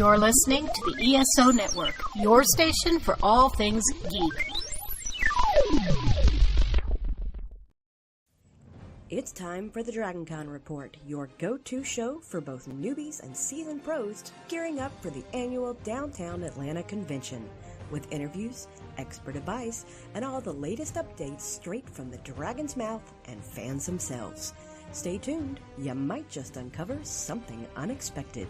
You're listening to the ESO Network, your station for all things geek. It's time for the DragonCon Report, your go-to show for both newbies and seasoned pros gearing up for the annual Downtown Atlanta Convention, with interviews, expert advice, and all the latest updates straight from the dragon's mouth and fans themselves. Stay tuned, you might just uncover something unexpected.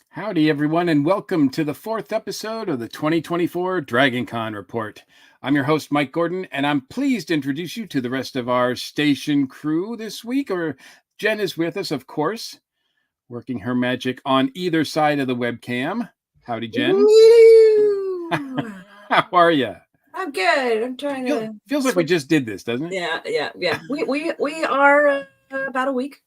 Howdy, everyone, and welcome to the fourth episode of the 2024 DragonCon Report. I'm your host, Mike Gordon, and I'm pleased to introduce you to the rest of our station crew this week. Jen is with us, of course, working her magic on either side of the webcam. Howdy, Jen. How are you? I'm good. I'm trying to. Feels like we just did this, doesn't it? Yeah. We are about a week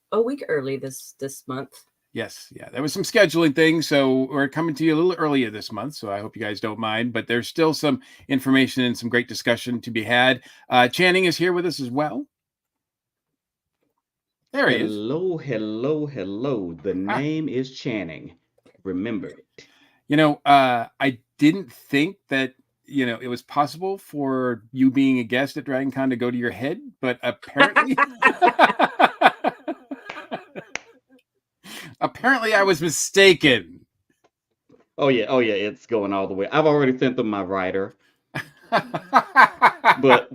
early this month. Yes, yeah. There was some scheduling things, so we're coming to you a little earlier this month, so I hope you guys don't mind, but there's still some information and some great discussion to be had. Channing is here with us as well. There he is. Hello. The name is Channing. Remember it. You know, I didn't think that, it was possible for you being a guest at DragonCon to go to your head, but apparently... Apparently, I was mistaken. Oh yeah, it's going all the way. I've already sent them my writer. but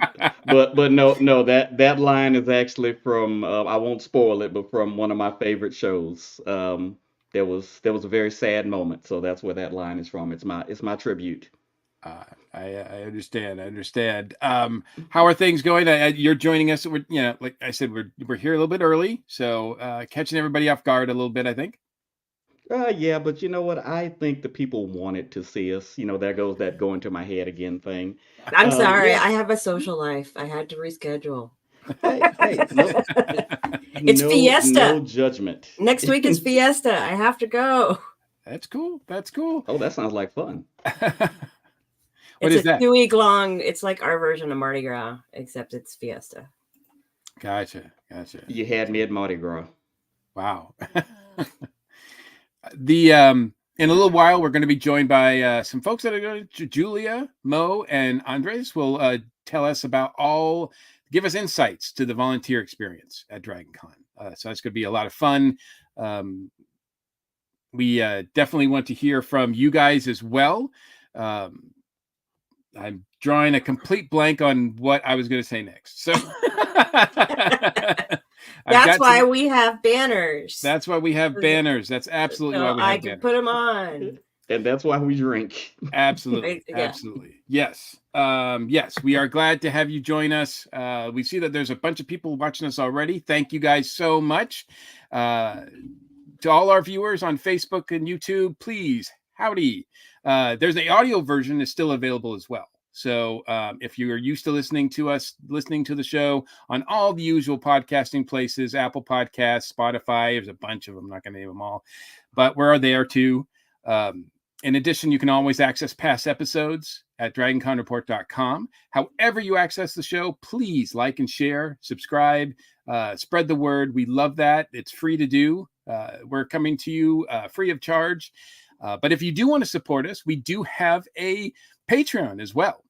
no, that line is actually from I won't spoil it, but from one of my favorite shows. There was a very sad moment, so that's where that line is from. It's my tribute. I understand. How are things going? You're joining us. Like I said, we're here a little bit early, so catching everybody off guard a little bit, I think. Yeah, but you know what? I think the people wanted to see us. There goes that going to my head again thing. I'm sorry. Yeah. I have a social life. I had to reschedule. Hey, no, it's Fiesta. No judgment. Next week is Fiesta. I have to go. That's cool. Oh, that sounds like fun. It's a 2-week long. It's like our version of Mardi Gras, except it's Fiesta. Gotcha. You had me at Mardi Gras. Wow. In a little while, we're going to be joined by some folks that are going to Julia, Mo, and Andrés will tell us give us insights to the volunteer experience at DragonCon. So that's going to be a lot of fun. We definitely want to hear from you guys as well. I'm drawing a complete blank on what I was going to say next. So that's why we have banners. That's why we have banners. That's absolutely why we have banners. I can put them on. And that's why we drink. Absolutely. Yeah. Absolutely. Yes. Yes, we are glad to have you join us. We see that there's a bunch of people watching us already. Thank you guys so much. To all our viewers on Facebook and YouTube, please, howdy. There's the audio version is still available as well. So if you are used to listening to the show on all the usual podcasting places, Apple Podcasts, Spotify, there's a bunch of them. I'm not going to name them all, but we're there too. In addition, you can always access past episodes at dragonconreport.com. However you access the show, please like and share, subscribe, spread the word. We love that. It's free to do. We're coming to you free of charge. But if you do want to support us, we do have a Patreon as well.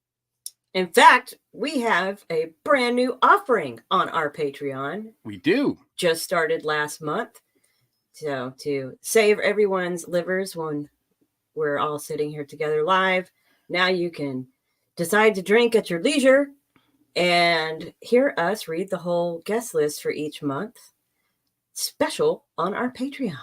In fact, we have a brand new offering on our Patreon. We do. Just started last month. So to save everyone's livers when we're all sitting here together live, now you can decide to drink at your leisure and hear us read the whole guest list for each month. Special on our Patreon.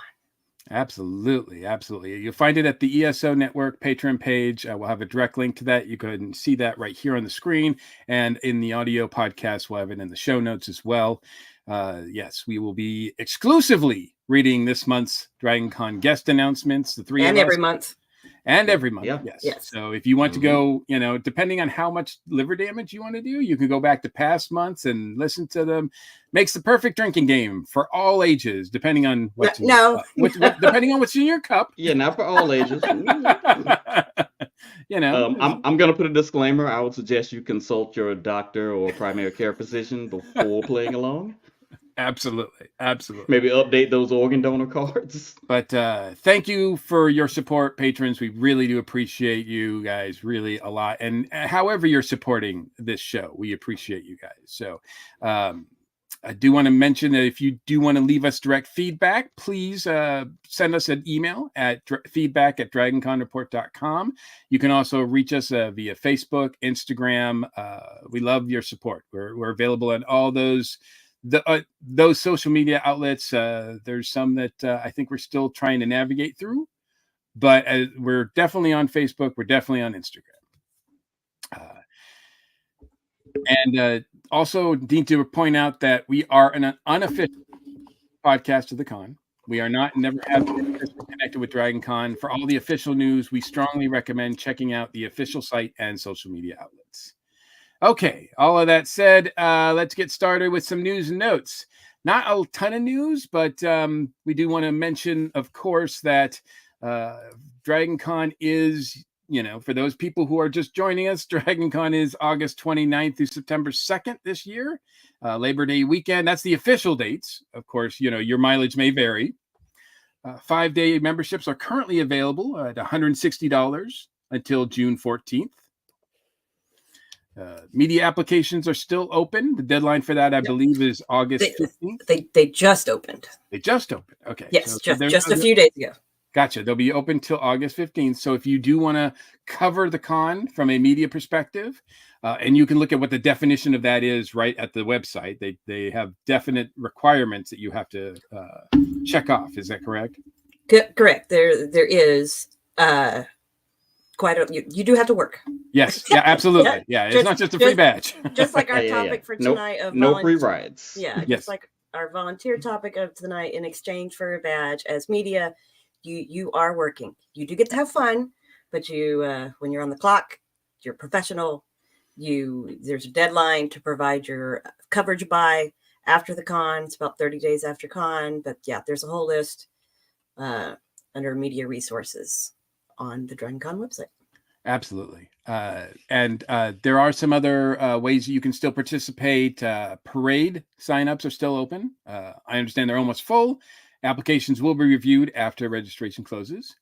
Absolutely. You'll find it at the ESO Network Patreon page. We'll have a direct link to that. You can see that right here on the screen, and in the audio podcast, we'll have it in the show notes as well. Yes, we will be exclusively reading this month's DragonCon guest announcements. Every month. And every month, yeah. Yes. So if you want to go, depending on how much liver damage you want to do, you can go back to past months and listen to them. Makes the perfect drinking game for all ages, depending on what's depending on what's in your cup. Yeah, not for all ages. I'm going to put a disclaimer. I would suggest you consult your doctor or primary care physician before playing along. Absolutely. Maybe update those organ donor cards. But thank you for your support, patrons. We really do appreciate you guys really a lot. And however you're supporting this show, we appreciate you guys. So I do want to mention that if you do want to leave us direct feedback, please send us an email at feedback@dragonconreport.com. You can also reach us via Facebook, Instagram. We love your support. We're available on all those social media outlets. There's some that I think we're still trying to navigate through, but we're definitely on Facebook. We're definitely on Instagram. And also need to point out that we are an unofficial podcast of the con. We are never have been connected with Dragon Con. For all the official news, we strongly recommend checking out the official site and social media outlets. Okay, all of that said, let's get started with some news and notes. Not a ton of news, but we do want to mention, of course, that Dragon Con is, for those people who are just joining us, Dragon Con is August 29th through September 2nd this year, Labor Day weekend. That's the official dates. Of course, your mileage may vary. 5-day memberships are currently available at $160 until June 14th. Media applications are still open. The deadline for that, I believe, is August 15th. They just opened. They just opened. Okay. Yes, so just a few days ago. Gotcha. They'll be open till August 15th. So if you do want to cover the con from a media perspective, and you can look at what the definition of that is right at the website. They have definite requirements that you have to check off. Is that correct? Correct. There is you do have to work. Yes. Yeah, absolutely. Yeah. It's not just a free badge. Just like our topic for tonight of no free rides. Yeah. Just like our volunteer topic of tonight, in exchange for a badge as media, you are working. You do get to have fun, but when you're on the clock, you're professional. There's a deadline to provide your coverage by after the con. It's about 30 days after con, but yeah, there's a whole list under media resources on the Dragon Con website. Absolutely. And there are some other ways you can still participate. Parade signups are still open. I understand they're almost full. Applications will be reviewed after registration closes.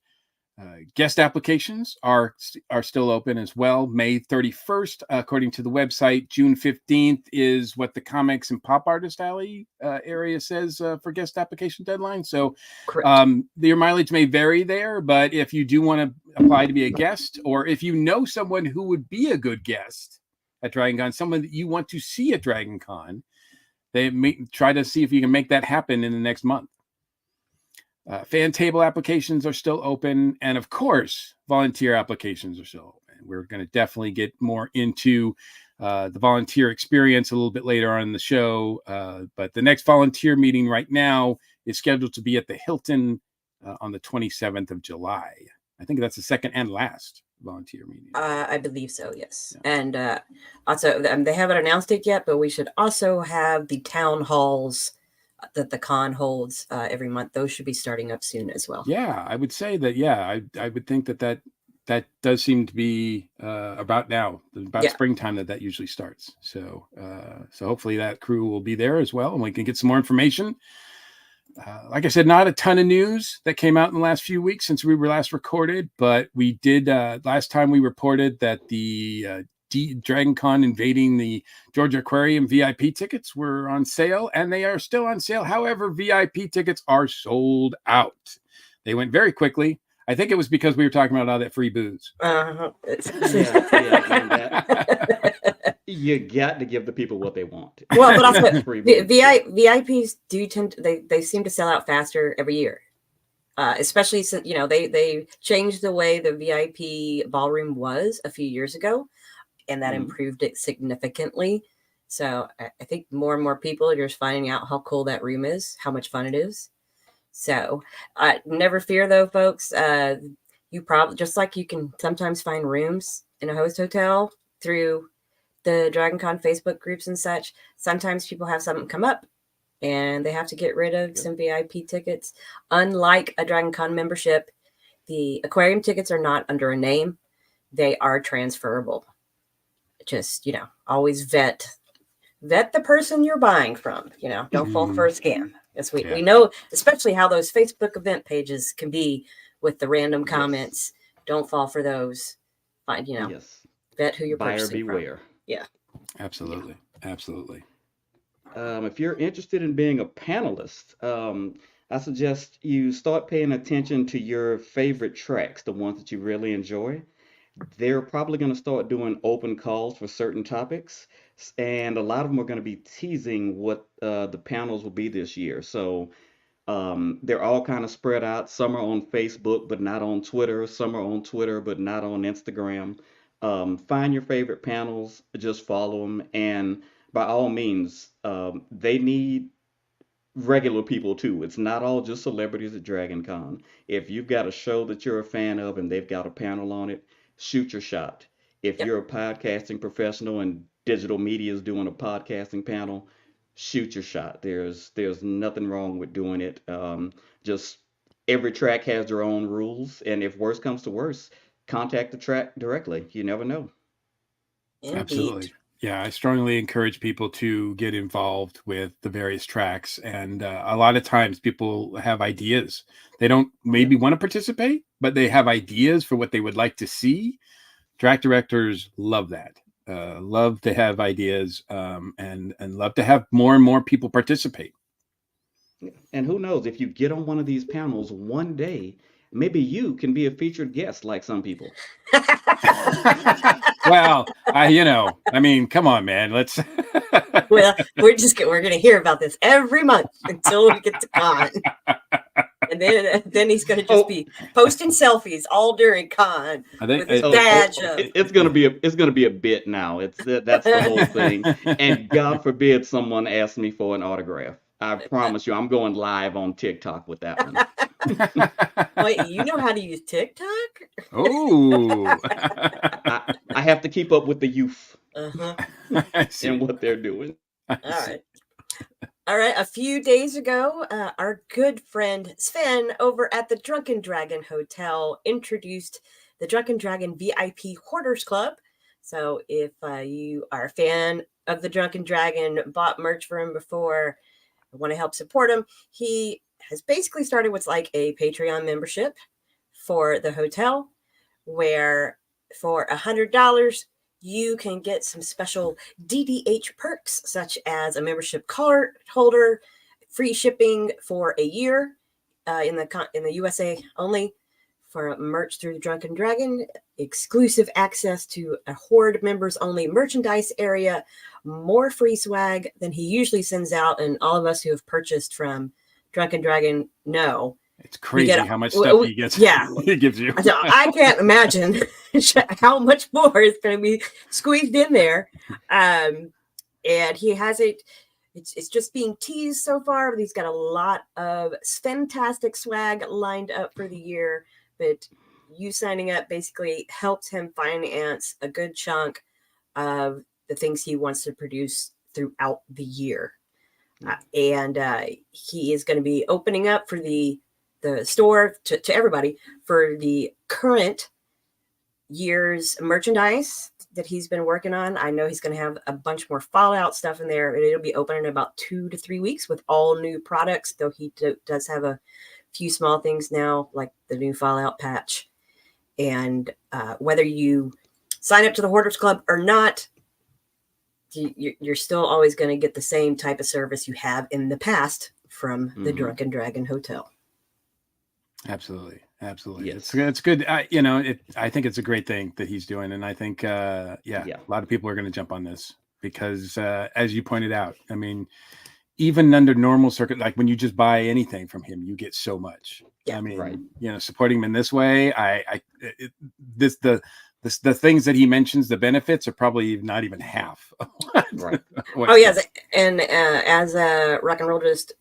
Guest applications are still open as well. May 31st, according to the website. June 15th is what the Comics and Pop Artist Alley area says for guest application deadline. So your mileage may vary there, but if you do want to apply to be a guest, or if you know someone who would be a good guest at Dragon Con, someone that you want to see at Dragon Con, try to see if you can make that happen in the next month. Fan table applications are still open. And of course, volunteer applications are still open. We're going to definitely get more into the volunteer experience a little bit later on in the show. But the next volunteer meeting right now is scheduled to be at the Hilton on the 27th of July. I think that's the second and last volunteer meeting. I believe so, yes. Yeah. And also, they haven't announced it yet, but we should also have the town halls that the con holds every month. Those should be starting up soon as well. Yeah, I would say that. Yeah, I would think that does seem to be about springtime that usually starts. So hopefully that crew will be there as well, and we can get some more information. Like I said, not a ton of news that came out in the last few weeks since we were last recorded, but we did last time we reported that the Dragon Con Invading the Georgia Aquarium VIP tickets were on sale, and they are still on sale. However, VIP tickets are sold out. They went very quickly. I think it was because we were talking about all that free booze. You got to give the people what they want. Well, but also VIPs do tend to, they seem to sell out faster every year. Especially since they changed the way the VIP ballroom was a few years ago. And that improved it significantly. So I think more and more people are just finding out how cool that room is, how much fun it is. So never fear, though, folks. You probably, just like you can sometimes find rooms in a host hotel through the Dragon Con Facebook groups and such, sometimes people have something come up and they have to get rid of some VIP tickets. Unlike a Dragon Con membership, the aquarium tickets are not under a name. They are transferable. Just, always vet vet the person you're buying from. Don't fall for a scam. Yes, we Yeah. know, especially how those Facebook event pages can be with the random Yes. comments. Don't fall for those. Find, Yes. vet who you're Buyer purchasing from. beware. Yeah. Absolutely. Absolutely. If you're interested in being a panelist, I suggest you start paying attention to your favorite tracks, the ones that you really enjoy. They're probably going to start doing open calls for certain topics, and a lot of them are going to be teasing what the panels will be this year. So they're all kind of spread out. Some are on Facebook, but not on Twitter. Some are on Twitter, but not on Instagram. Find your favorite panels, just follow them, and by all means, they need regular people too. It's not all just celebrities at Dragon Con. If you've got a show that you're a fan of and they've got a panel on it, shoot your shot. If Yep. you're a podcasting professional and digital media is doing a podcasting panel, shoot your shot. There's nothing wrong with doing it. Just every track has their own rules, and if worse comes to worse, contact the track directly. You never know. Indeed. Absolutely. Yeah, I strongly encourage people to get involved with the various tracks. And a lot of times people have ideas. They don't maybe want to participate, but they have ideas for what they would like to see. Track directors love that. Love to have ideas and love to have more and more people participate. And who knows, if you get on one of these panels one day, maybe you can be a featured guest like some people. Well, I mean, come on, man. Let's. Well, we're going to hear about this every month until we get to con. And then he's going to just be posting selfies all during con with his badge. It's going to be a bit now. That's the whole thing. And God forbid someone asks me for an autograph. I promise you, I'm going live on TikTok with that one. Wait, you know how to use TikTok? Oh. I have to keep up with the youth and what they're doing. All right. A few days ago, our good friend Sven over at the Drunken Dragon Hotel introduced the Drunken Dragon VIP Hoarders Club. So if you are a fan of the Drunken Dragon, bought merch for him before, want to help support him, he has basically started what's like a Patreon membership for the hotel, where for $100 you can get some special DDH perks, such as a membership card holder, free shipping for a year in the USA only, for merch through the Drunken Dragon, exclusive access to a Horde members only merchandise area, more free swag than he usually sends out, and all of us who have purchased from Drunken Dragon know. It's crazy how much stuff he gets. Yeah, he gives you. So I can't imagine how much more is going to be squeezed in there. And he has it. It's just being teased so far, but he's got a lot of fantastic swag lined up for the year. But you signing up basically helps him finance a good chunk of the things he wants to produce throughout the year. And he is going to be opening up for the store to everybody for the current year's merchandise that he's been working on. I know he's going to have a bunch more Fallout stuff in there, and it'll be open in about 2 to 3 weeks with all new products, though he does have a few small things now, like the new Fallout patch. And whether you sign up to the Hoarders Club or not, you're still always going to get the same type of service you have in the past from the Drunken Dragon Hotel. Absolutely. Yes. It's good. I think it's a great thing that he's doing. And I think, a lot of people are going to jump on this because, as you pointed out, I mean, even under normal circuit, like when you just buy anything from him, you get so much. Yeah, I mean, supporting him in this way, the things that he mentions, the benefits are probably not even half. Right. Yes. And as Rock and Roll just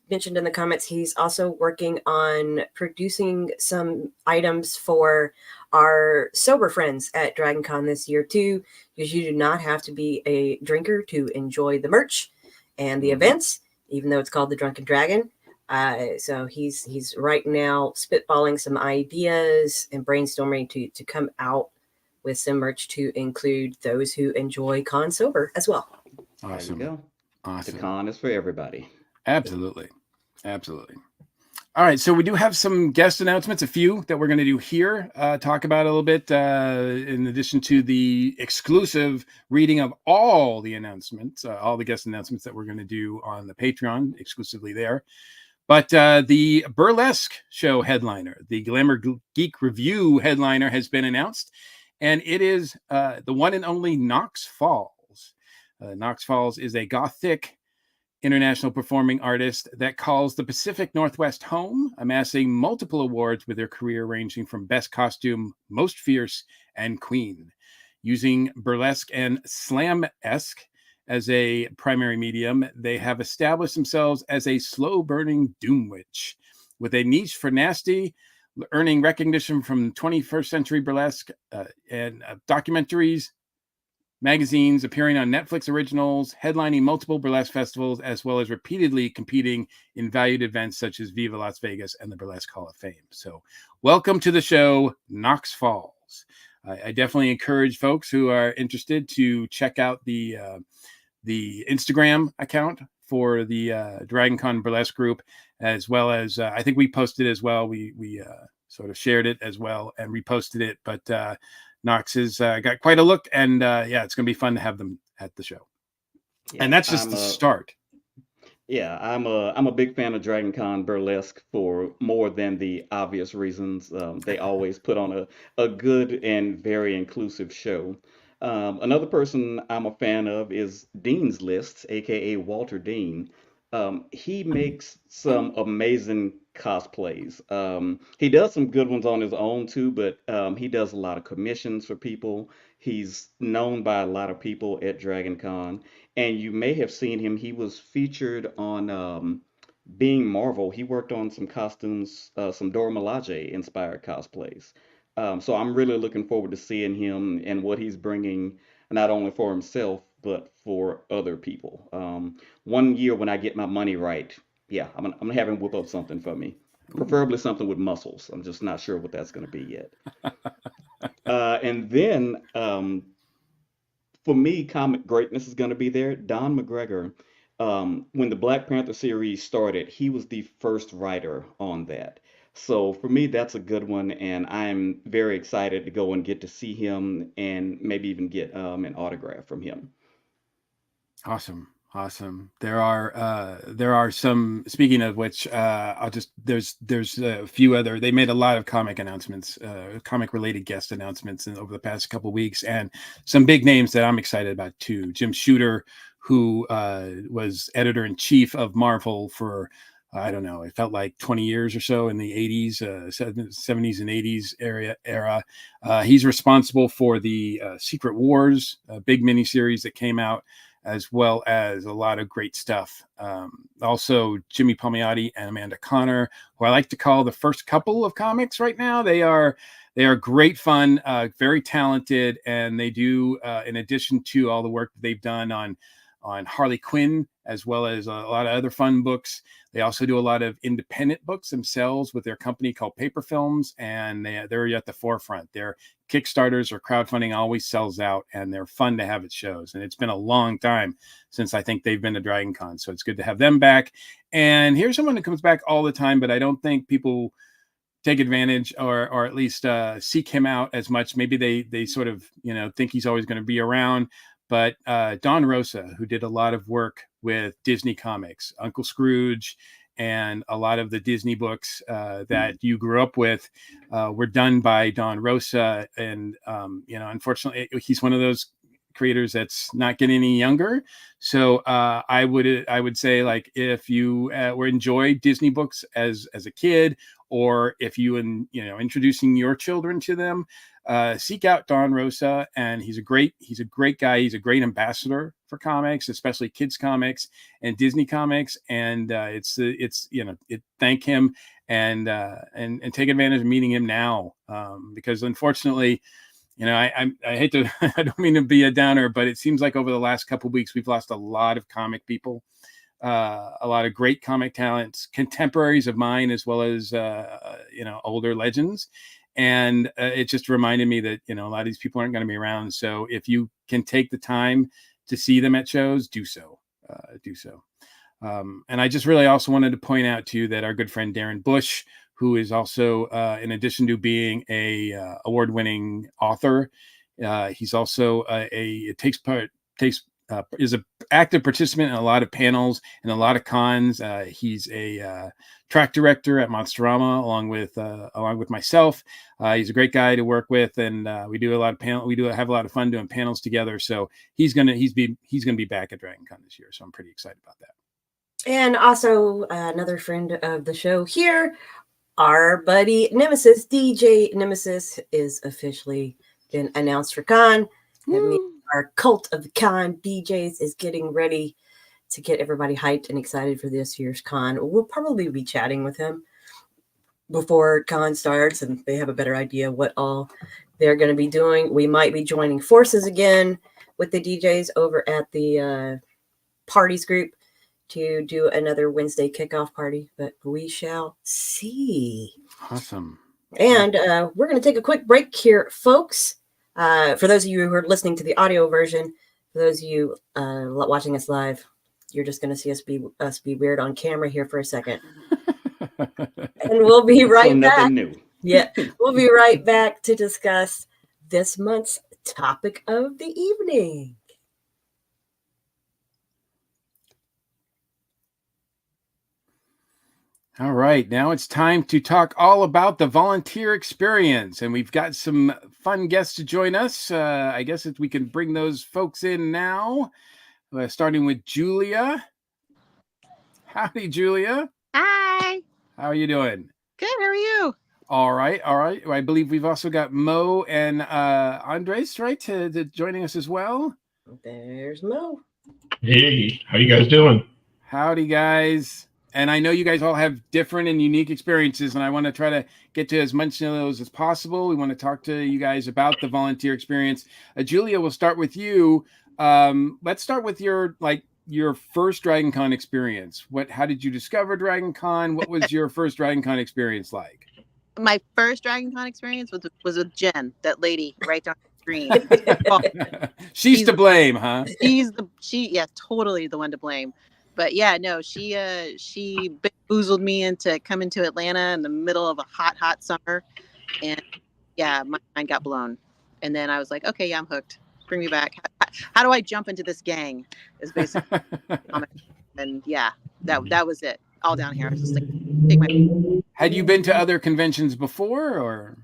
mentioned in the comments, he's also working on producing some items for our sober friends at Dragon Con this year too, because you do not have to be a drinker to enjoy the merch and the events, even though it's called the Drunken Dragon. So he's right now spitballing some ideas and brainstorming to come out with some merch to include those who enjoy con sober as well. There you Awesome. go. The Awesome. con is for everybody. Absolutely. Absolutely. All right. So we do have some guest announcements, a few that we're going to do here, talk about a little bit, in addition to the exclusive reading of all the announcements, all the guest announcements that we're going to do on the Patreon exclusively there. But the Burlesque show headliner, the Glamour Geek Review headliner has been announced, and it is the one and only Knox Falls. Knox Falls is a gothic international performing artist that calls the Pacific Northwest home, amassing multiple awards with their career ranging from Best Costume, Most Fierce, and Queen. Using burlesque and slam-esque as a primary medium, they have established themselves as a slow-burning doom witch with a niche for nasty, earning recognition from 21st century burlesque and documentaries, magazines, appearing on Netflix originals, headlining multiple burlesque festivals, as well as repeatedly competing in valued events such as Viva Las Vegas and the Burlesque Hall of Fame. So welcome to the show, Knox Falls. I definitely encourage folks who are interested to check out the Instagram account for the DragonCon Burlesque group, as well as I think we posted as well. We sort of shared it as well and reposted it, but Knox has got quite a look, and yeah, it's going to be fun to have them at the show. Yeah, and that's just the start. Yeah, I'm a big fan of DragonCon Burlesque for more than the obvious reasons. They always put on a good and very inclusive show. Another person I'm a fan of is Dean's Lists, aka Walter Dean. He makes some amazing cosplays. He does some good ones on his own too, but he does a lot of commissions for people. He's known by a lot of people at DragonCon, and you may have seen him. He was featured on Being Marvel. He worked on some costumes, some Dora Milaje inspired cosplays. So I'm really looking forward to seeing him and what he's bringing, not only for himself, but for other people. One year when I get my money right, yeah, I'm gonna have him whip up something for me. Preferably something with muscles. I'm just not sure what that's gonna be yet. And then for me, comic greatness is going to be there. Don McGregor, when the Black Panther series started, he was the first writer on that. So for me, that's a good one, and I'm very excited to go and get to see him and maybe even get an autograph from him. Awesome. There are some, speaking of which, there's a few other, they made a lot of comic announcements, comic related guest announcements over the past couple of weeks, and some big names that I'm excited about too. Jim Shooter, who was editor in chief of Marvel for, I don't know, it felt like 20 years or so in the 80s, 70s and 80s era. He's responsible for the Secret Wars, big miniseries that came out, as well as a lot of great stuff. Also, Jimmy Palmiotti and Amanda Connor, who I like to call the first couple of comics right now. They are great fun, very talented, and they do, in addition to all the work they've done on Harley Quinn, as well as a lot of other fun books. They also do a lot of independent books themselves with their company called Paper Films, and they're at the forefront. Their Kickstarters or crowdfunding always sells out, and they're fun to have at shows. And it's been a long time since I think they've been to DragonCon, so it's good to have them back. And here's someone who comes back all the time, but I don't think people take advantage or at least seek him out as much. Maybe they sort of think he's always going to be around. But Don Rosa, who did a lot of work with Disney Comics, Uncle Scrooge, and a lot of the Disney books that you grew up with were done by Don Rosa. And, unfortunately, he's one of those creators that's not getting any younger. So I would say, like, if you were enjoyed Disney books as a kid, or if you introducing your children to them, seek out Don Rosa, and he's a great guy. He's a great ambassador for comics, especially kids comics and Disney comics. And thank him and take advantage of meeting him now, because unfortunately, I hate to, I don't mean to be a downer, but it seems like over the last couple of weeks, we've lost a lot of comic people, a lot of great comic talents, contemporaries of mine, as well as, older legends. And it just reminded me that, a lot of these people aren't going to be around. So if you can take the time to see them at shows, do so. And I just really also wanted to point out too that our good friend Darren Bush, who is also, in addition to being a award-winning author, he's also is an active participant in a lot of panels and a lot of cons. He's a track director at Monsterama along with myself. He's a great guy to work with, and we do have a lot of fun doing panels together. So he's gonna be back at Dragon Con this year. So I'm pretty excited about that. And also another friend of the show here, our buddy Nemesis, DJ Nemesis, is officially been announced for Con. That means our cult of the Con DJs is getting ready to get everybody hyped and excited for this year's Con. We'll probably be chatting with him before Con starts, and they have a better idea what all they're going to be doing. We might be joining forces again with the DJs over at the parties group to do another Wednesday kickoff party, but we shall see. Awesome. And we're going to take a quick break here, folks. For those of you who are listening to the audio version, for those of you watching us live, you're just going to see us be weird on camera here for a second. And we'll be right back. Nothing new. Yeah, we'll be right back to discuss this month's topic of the evening. All right, now it's time to talk all about the volunteer experience, and we've got some fun guests to join us. I guess if we can bring those folks in now, starting with Julia. Howdy, Julia. Hi. How are you doing? Good. How are you? All right. I believe we've also got Mo and Andrés, right, to joining us as well. There's Mo. Hey, how you guys doing? Howdy, guys. And I know you guys all have different and unique experiences, and I want to try to get to as much of those as possible. We want to talk to you guys about the volunteer experience. Julia, we'll start with you. Let's start with your first Dragon Con experience. How did you discover Dragon Con? What was your first Dragon Con experience like? My first Dragon Con experience was with Jen, that lady right down the screen. She's to blame, huh? Yeah, totally the one to blame. But yeah, no, she bamboozled me into coming to Atlanta in the middle of a hot summer, and yeah, my mind got blown. And then I was like, okay, yeah, I'm hooked. Bring me back. How do I jump into this gang? Is basically, and yeah, that was it. All down here. I was just like, take my. Had you been to other conventions before, or?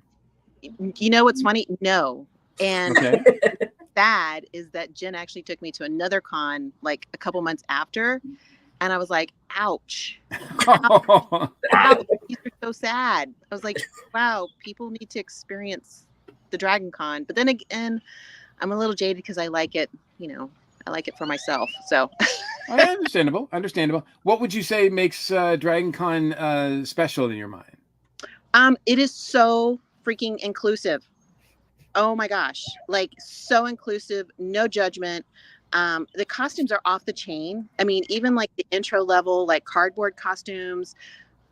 You know what's funny? No, and. Okay. Bad is that Jen actually took me to another con like a couple months after, and I was like, ouch. Wow, these are so sad. I was like, wow, people need to experience the Dragon Con. But then again, I'm a little jaded because I like it, I like it for myself. So understandable. What would you say makes Dragon Con special in your mind? It is so freaking inclusive. Oh my gosh, like so inclusive, no judgment. The costumes are off the chain. I mean, even like the intro level, like cardboard costumes,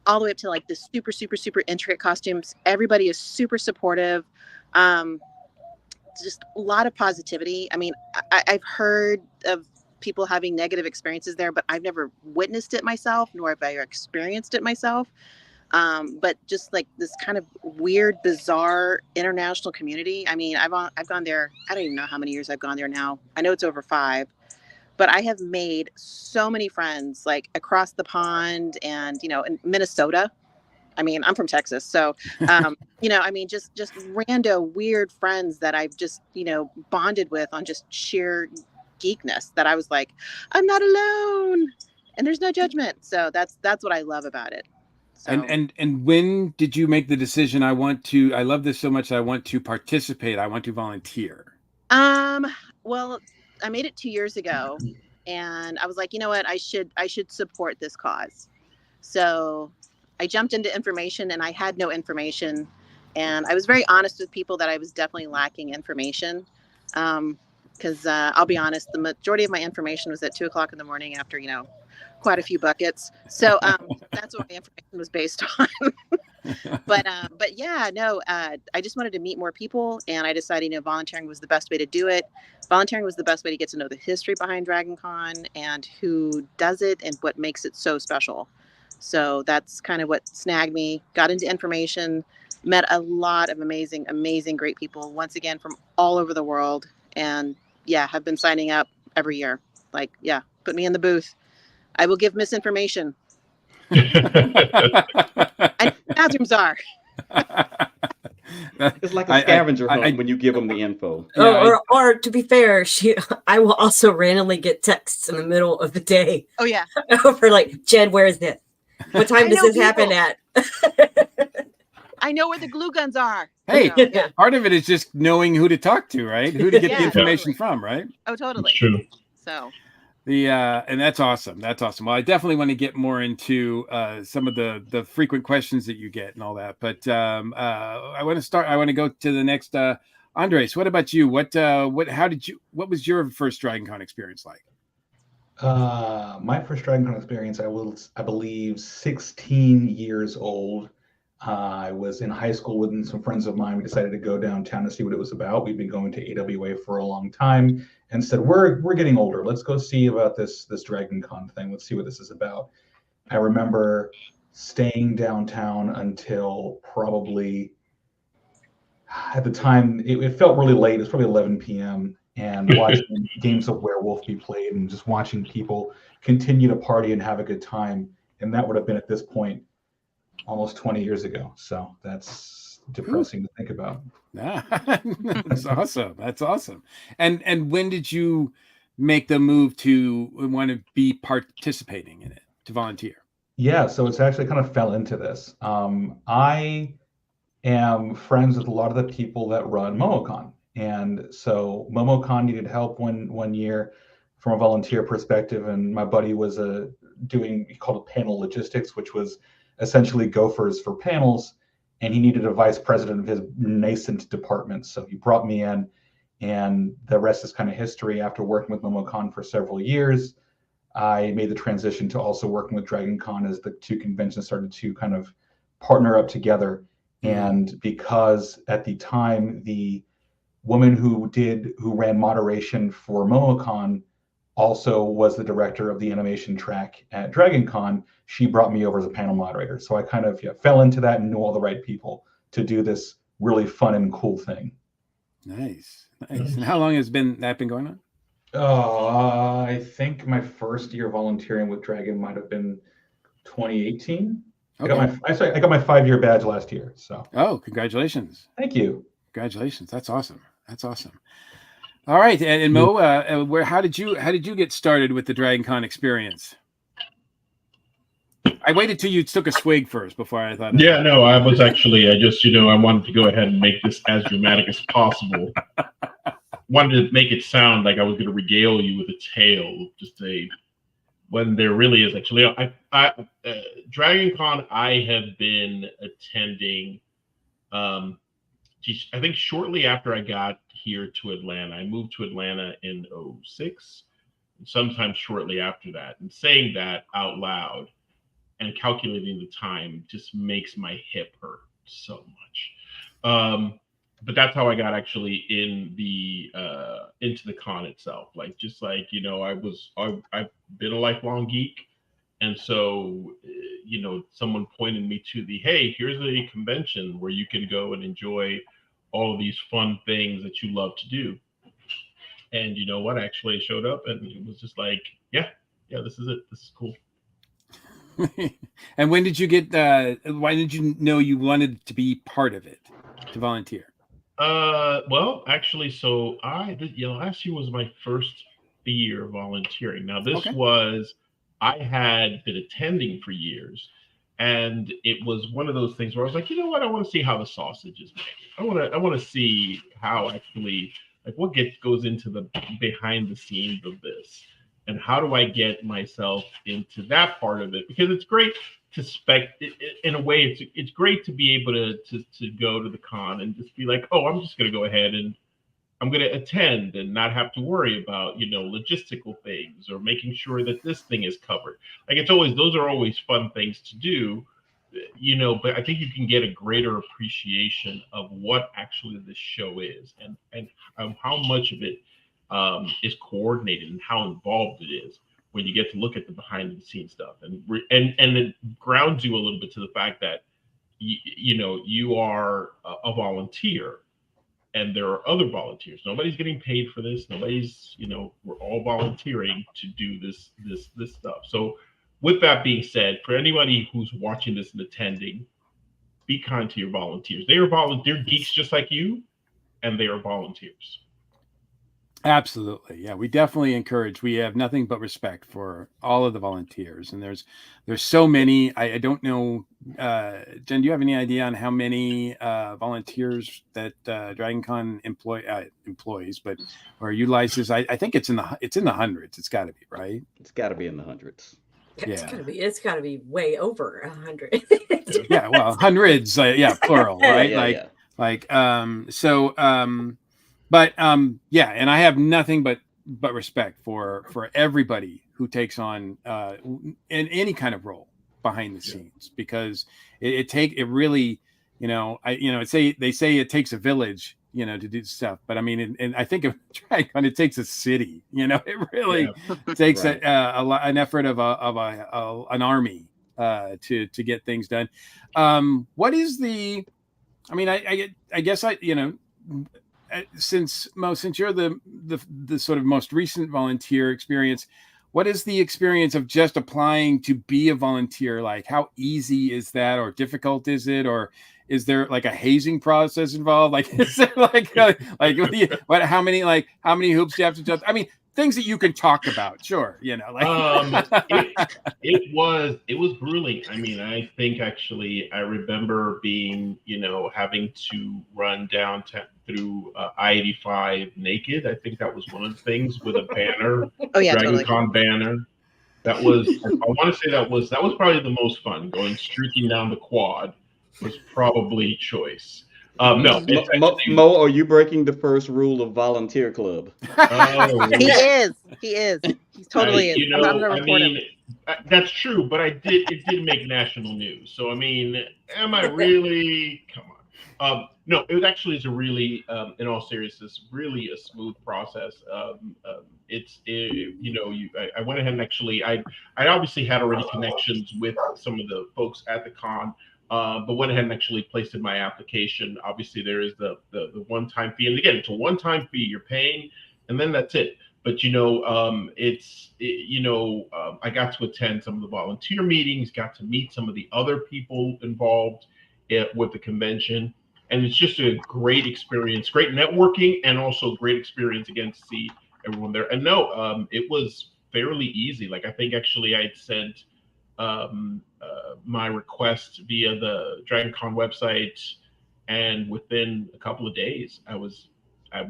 all the way up to like the super, super, super intricate costumes. Everybody is super supportive. Just a lot of positivity. I mean, I've heard of people having negative experiences there, but I've never witnessed it myself, nor have I experienced it myself. But just like this kind of weird, bizarre international community. I mean, I've gone there. I don't even know how many years I've gone there now. I know it's over 5, but I have made so many friends like across the pond and, in Minnesota. I mean, I'm from Texas. So, I mean, just rando weird friends that I've just, bonded with on just sheer geekness that I was like, I'm not alone and there's no judgment. So that's what I love about it. So. And when did you make the decision? I love this so much. I want to participate. I want to volunteer. Well, I made it 2 years ago, and I was like, you know what? I should support this cause. So I jumped into information, and I had no information, and I was very honest with people that I was definitely lacking information. Because I'll be honest, the majority of my information was at 2:00 in the morning after, quite a few buckets. So that's what my information was based on. But yeah, no, I just wanted to meet more people, and I decided, volunteering was the best way to do it. Volunteering was the best way to get to know the history behind Dragon Con and who does it and what makes it so special. So that's kind of what snagged me, got into information, met a lot of amazing, great people, once again, from all over the world. And yeah, have been signing up every year. Like, yeah, put me in the booth. I will give misinformation. I know where bathrooms are. It's like a scavenger hunt when you give them the info. Yeah, or to be fair, I will also randomly get texts in the middle of the day. Oh yeah. For like, Jen, where is this? What time does this happen at? I know where the glue guns are. Hey, So, yeah. part of it is just knowing who to talk to, right? Who to get the information from, right? Oh, totally. That's true. So and that's awesome. That's awesome. Well, I definitely want to get more into some of the frequent questions that you get and all that. But I want to go to the next. Andrés, what about you? What was your first Dragon Con experience like? My first Dragon Con experience, I believe 16 years old. I was in high school with some friends of mine. We decided to go downtown to see what it was about. We've been going to AWA for a long time and said, we're getting older. Let's go see about this Dragon Con thing. Let's see what this is about. I remember staying downtown until probably, at the time, it felt really late. It was probably 11 p.m. and watching games of Werewolf be played and just watching people continue to party and have a good time. And that would have been, at this point, almost 20 years ago. So that's depressing to think about. That's awesome. That's awesome. And when did you make the move to want to be participating in it, to volunteer? Yeah, so it's actually kind of fell into this. I am friends with a lot of the people that run MomoCon. And so MomoCon needed help one year from a volunteer perspective. And my buddy was he called it panel logistics, which was essentially gophers for panels, and he needed a vice president of his nascent department. So he brought me in, and the rest is kind of history. After working with MomoCon for several years, I made the transition to also working with Dragon Con as the two conventions started to kind of partner up together. And because at the time, the woman who ran moderation for MomoCon also was the director of the animation track at Dragon Con, she brought me over as a panel moderator. So I kind of fell into that and knew all the right people to do this really fun and cool thing. Nice. And how long has that been going on? I think my first year volunteering with Dragon might have been 2018. Okay. I got my 5-year badge last year. So. Oh, congratulations! Thank you. Congratulations. That's awesome. That's awesome. All right, and Mo, how did you get started with the Dragon Con experience? I waited till you took a swig first before I thought. Yeah, no, I was actually, I wanted to go ahead and make this as dramatic as possible. Wanted to make it sound like I was going to regale you with a tale, when there really is actually. Dragon Con, I have been attending. I think shortly after I got here to Atlanta, I moved to Atlanta in 2006, sometime shortly after that. And saying that out loud and calculating the time just makes my hip hurt so much. But that's how I got actually into the con itself. I've been a lifelong geek. And so, someone pointed me to hey, here's a convention where you can go and enjoy all of these fun things that you love to do. And you know what? I actually showed up and it was just like, yeah, this is it. This is cool. And when did you why did you know you wanted to be part of it, to volunteer? Well, actually, so last year was my first year volunteering. Now this was, I had been attending for years, and it was one of those things where I was like, you know what? I want to see how the sausage is made. I want to see how actually, what goes into the behind the scenes of this, and how do I get myself into that part of it? Because it's great to in a way, it's great to be able to go to the con and just be like, oh, I'm just going to go ahead and I'm going to attend and not have to worry about, logistical things or making sure that this thing is covered. Like those are always fun things to do, but I think you can get a greater appreciation of what actually this show is and how much of it is coordinated and how involved it is when you get to look at the behind the scenes stuff and it grounds you a little bit to the fact that you are a volunteer and there are other volunteers. Nobody's getting paid for this. Nobody's, we're all volunteering to do this stuff. So with that being said, for anybody who's watching this and attending, be kind to your volunteers. They are volunteer geeks just like you, and they are volunteers. Absolutely. Yeah, we definitely encourage. We have nothing but respect for all of the volunteers. And there's so many. I don't know, Jen, do you have any idea on how many volunteers that DragonCon employs, or utilizes? I think it's in the hundreds. It's got to be, right? It's got to be in the hundreds. It's gotta be way over 100. Yeah, well, hundreds, plural, right? But and I have nothing but respect for everybody who takes on in any kind of role behind the scenes, because it really, they say it takes a village, to do stuff, but I mean, and I think of DragonCon, it takes a city, it really takes an effort of an army to get things done. What is the? I mean, I guess since you're the sort of most recent volunteer experience, what is the experience of just applying to be a volunteer like? How easy is that, or difficult is it, or is there like a hazing process involved? Like, is there how many hoops do you have to jump? I mean, things that you can talk about, sure. It was grueling. I mean, I think actually I remember being, having to run down through I-85 naked. I think that was one of the things, with a banner, DragonCon totally. Banner. That was, I want to say that was probably the most fun. Going streaking down the quad was probably choice. No, Mo, are you breaking the first rule of volunteer club? He is. He's totally is. I'm gonna report him. That's true, but it did make national news. So I mean, am I really? Come on. No, it actually is a really, in all seriousness, really a smooth process. I went ahead and actually, I obviously had already connections with some of the folks at the con. But went ahead and actually placed in my application. Obviously, there is the one-time fee, and again, it's a one-time fee. You're paying, and then that's it. But I got to attend some of the volunteer meetings, got to meet some of the other people involved with the convention, and it's just a great experience, great networking, and also great experience again to see everyone there. And no, it was fairly easy. Like I think actually I'd sent my request via the DragonCon website, and within a couple of days I was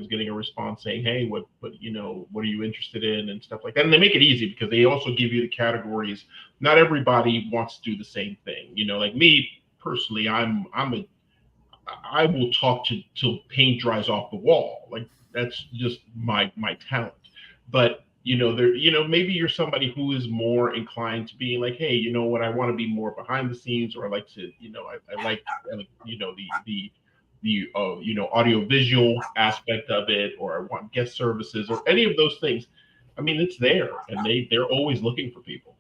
getting a response saying, hey, what are you interested in, and stuff like that. And they make it easy because they also give you the categories. Not everybody wants to do the same thing, like me personally, I will talk till paint dries off the wall. Like that's just my talent. But maybe you're somebody who is more inclined to being like, hey, I want to be more behind the scenes, or I like to, I like the audio visual aspect of it, or I want guest services, or any of those things. I mean, it's there, and they're always looking for people.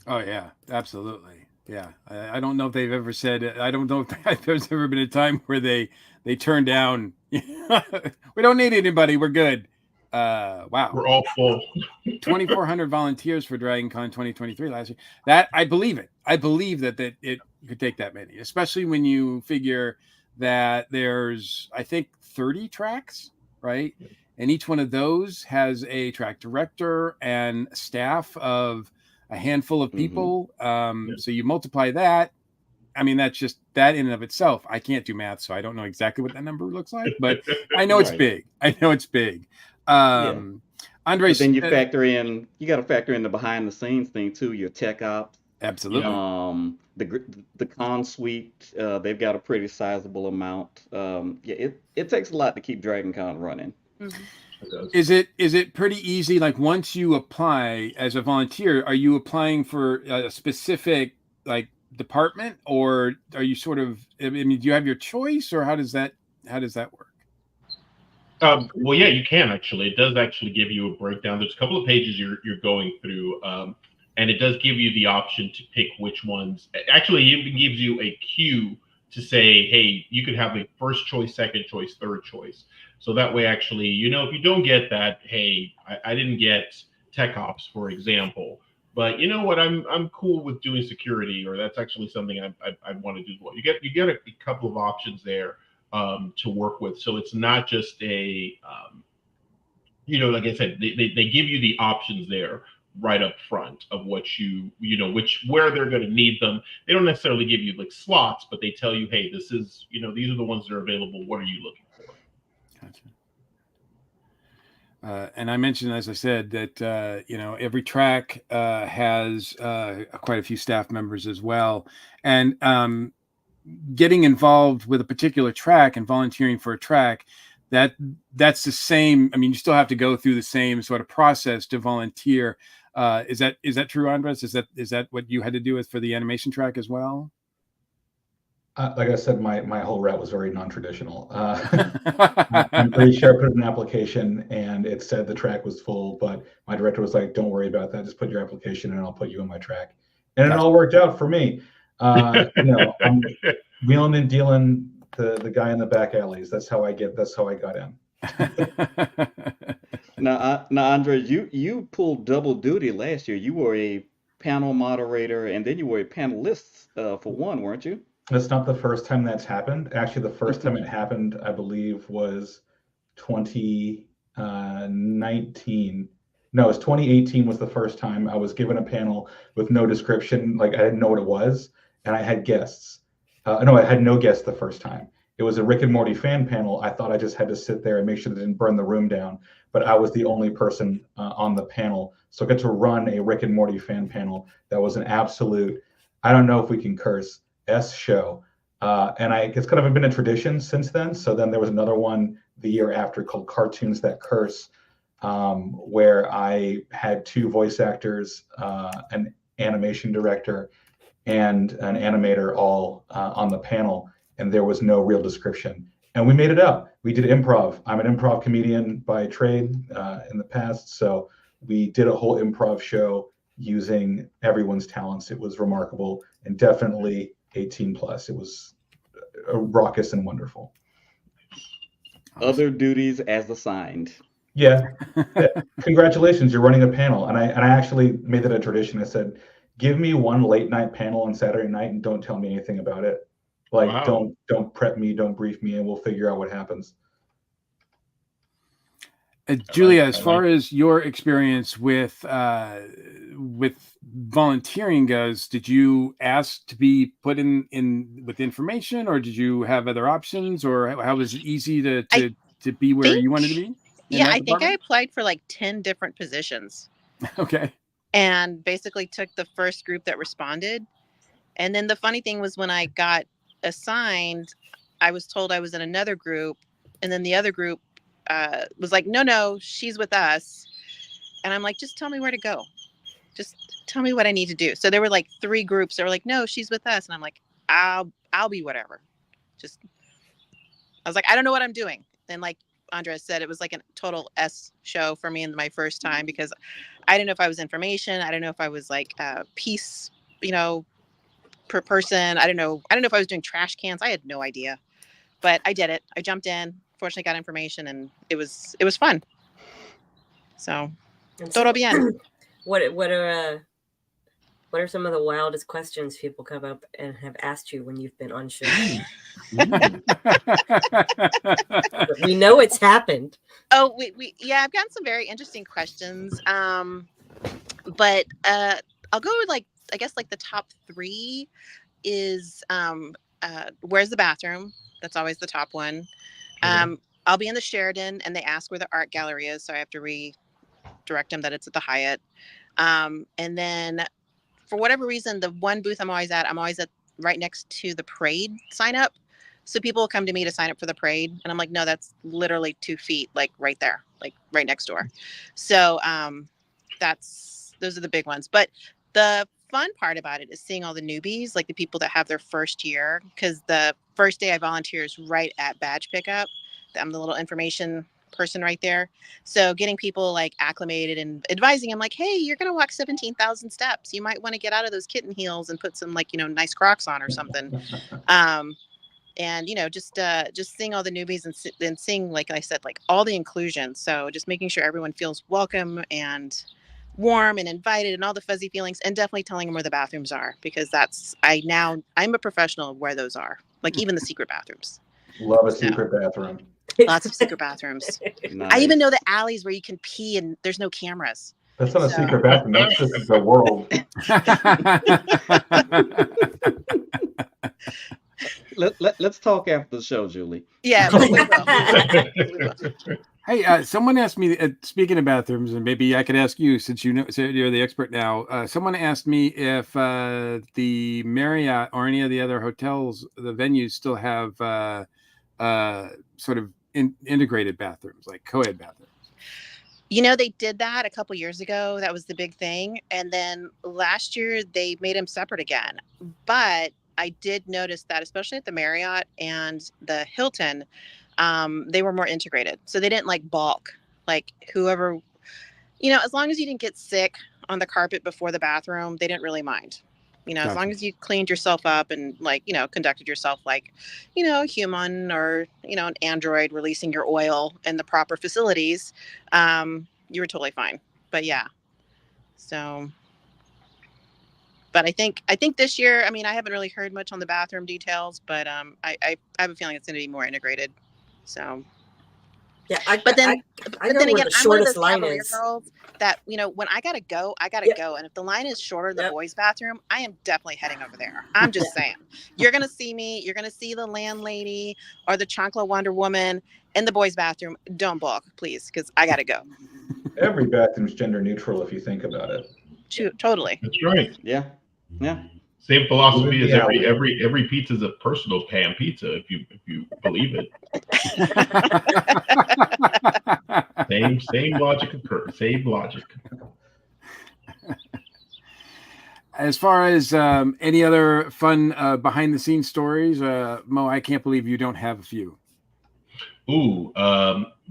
Oh yeah, absolutely. Yeah, I don't know if they've ever said. I don't know if there's ever been a time where they turned down. We don't need anybody. We're good. Wow, we're all full. 2,400 volunteers for DragonCon 2023 last year. That I believe it. I believe that it could take that many, especially when you figure that there's, I think, 30 tracks, right? Yeah. And each one of those has a track director and staff of a handful of people. So you multiply that. I mean, that's just that in and of itself. I can't do math, so I don't know exactly what that number looks like, but I know it's big. Andrés, then you got to factor in the behind the scenes thing too, your tech ops, Absolutely. The con suite, they've got a pretty sizable amount. Yeah, it takes a lot to keep Dragon Con running. Mhm. Is it pretty easy? Like once you apply as a volunteer, are you applying for a specific like department, or are you sort of? I mean, do you have your choice, or how does that work? Well, yeah, you can actually. It does actually give you a breakdown. There's a couple of pages you're going through, and it does give you the option to pick which ones. Actually, it even gives you a queue to say, hey, you could have a first choice, second choice, third choice. So that way, actually, if you don't get that, hey, I didn't get tech ops, for example, but you know what, I'm cool with doing security, or that's actually something I want to do as well. You get a couple of options there to work with. So it's not just like I said, they give you the options there right up front of what where they're going to need them. They don't necessarily give you like slots, but they tell you, hey, this is, these are the ones that are available. What are you looking for? Gotcha. And I mentioned, as I said, that every track has quite a few staff members as well, and getting involved with a particular track and volunteering for a track, that's the same. I mean, you still have to go through the same sort of process to volunteer. Is that true, Andrés? Is that what you had to do for the animation track as well? Like I said, my whole route was very non-traditional. I'm pretty sure I put in an application and it said the track was full, but my director was like, "Don't worry about that. Just put your application in and I'll put you in my track." And it all worked out for me. I'm wheeling and dealing the guy in the back alleys. That's how I got in. Now, Andres, you pulled double duty last year. You were a panel moderator and then you were a panelist for one, weren't you? That's not the first time that's happened. Actually, the first time it happened, I believe, was 2019. No, it was 2018 was the first time I was given a panel with no description. Like I didn't know what it was, and I had guests. No, I had no guests the first time. It was a Rick and Morty fan panel. I thought I just had to sit there and make sure they didn't burn the room down, but I was the only person on the panel. So I got to run a Rick and Morty fan panel that was an absolute, I don't know if we can curse, show. And it's kind of been a tradition since then. So then there was another one the year after called Cartoons That Curse, where I had two voice actors, an animation director, and an animator all on the panel, and there was no real description. And we made it up. We did improv. I'm an improv comedian by trade in the past, so we did a whole improv show using everyone's talents. It was remarkable and definitely 18 plus. It was raucous and wonderful. Other duties as assigned. Yeah. Congratulations, you're running a panel. And I actually made that a tradition. I said, give me one late night panel on Saturday night and don't tell me anything about it. Like, wow. Don't prep me, don't brief me, and we'll figure out what happens. Julia, as far as your experience with volunteering goes, did you ask to be put in with information, or did you have other options, or how was it easy to be where you wanted to be? Yeah, I think I applied for like 10 different positions. Okay. And basically took the first group that responded. And then the funny thing was when I got assigned, I was told I was in another group, and then the other group was like, no, she's with us. And I'm like, just tell me where to go. Just tell me what I need to do. So there were like 3 groups that were like, no, she's with us. And I'm like, I'll be whatever. I was like, I don't know what I'm doing. And like Andrés said, it was like a total S show for me in my first time, because I didn't know if I was information. I don't know if I was like peace, per person. I don't know if I was doing trash cans. I had no idea, but I did it. I jumped in, fortunately got information, and it was fun. So todo bien. What are some of the wildest questions people come up and have asked you when you've been on shows? We know it's happened. Oh, yeah, I've gotten some very interesting questions. But I'll go with I guess the top 3 is where's the bathroom? That's always the top one. I'll be in the Sheraton and they ask where the art gallery is, so I have to redirect them that it's at the Hyatt. And then for whatever reason, the one booth I'm always at right next to the parade sign up. So people come to me to sign up for the parade, and I'm like, no, that's literally 2 feet, like right there, like right next door. So those are the big ones. But the fun part about it is seeing all the newbies, like the people that have their first year, because the first day I volunteer is right at badge pickup. I'm the little information person right there. So getting people like acclimated and advising them like, hey, you're going to walk 17,000 steps. You might want to get out of those kitten heels and put some like, nice Crocs on or something. And, just seeing all the newbies and seeing, like I said, like all the inclusion. So just making sure everyone feels welcome and warm and invited and all the fuzzy feelings, and definitely telling them where the bathrooms are, because I'm a professional of where those are, like even the secret bathrooms. Love a secret bathroom. Lots of secret bathrooms. Nice. I even know the alleys where you can pee and there's no cameras. That's not a secret bathroom. That's just the world. Let's talk after the show, Julie. Yeah. We will. Hey, someone asked me, speaking of bathrooms, and maybe I could ask you since you're the expert now. Someone asked me if the Marriott or any of the other hotels, the venues, still have sort of integrated bathrooms, like co-ed bathrooms. They did that a couple years ago. That was the big thing. And then last year they made them separate again. But I did notice that, especially at the Marriott and the Hilton, they were more integrated. So they didn't like balk, like whoever, as long as you didn't get sick on the carpet before the bathroom, they didn't really mind. As long as you cleaned yourself up and like, conducted yourself like, a human or, an android releasing your oil in the proper facilities, you were totally fine. But yeah. So, but I think this year, I mean, I haven't really heard much on the bathroom details, but I have a feeling it's going to be more integrated. So. Yeah, but then again, I'm one of those Cavalier is. girls that, when I gotta go, go. And if the line is shorter in the boys' bathroom, I am definitely heading over there. I'm just saying. You're gonna see me. You're gonna see the landlady or the Chancla Wonder Woman in the boys' bathroom. Don't balk, please, because I gotta go. Every bathroom's gender neutral if you think about it. Totally. That's right. Yeah. Same philosophy as every pizza is a personal pan pizza, if you believe it. Same logic occurs. Same logic. As far as any other fun behind the scenes stories, Mo, I can't believe you don't have a few. Ooh,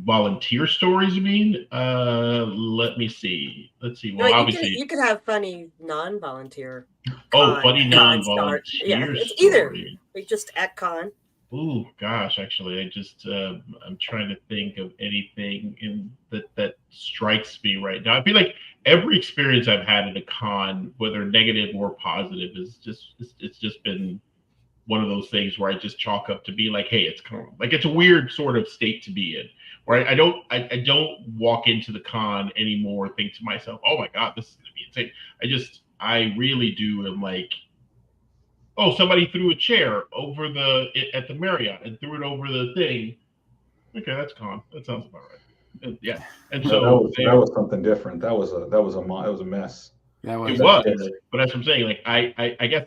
volunteer stories, you mean? Let me see. Let's see. Well, obviously you could have funny non-volunteer. Funny non-volunteer. Yeah, it's either. We just at con. Ooh, gosh, actually, I just I'm trying to think of anything that strikes me right now. I feel like every experience I've had at a con, whether negative or positive, is just been one of those things where I just chalk up to be like, hey, it's con. Like, it's a weird sort of state to be in, where I don't walk into the con anymore, think to myself, oh my God, this is gonna be insane. I really do am like, oh, somebody threw a chair over at the Marriott and threw it over the thing. Okay, that's con. That sounds about right. And, yeah, and so that was something different. That was a mess. That was. It was, but that's what I'm saying. Like, I guess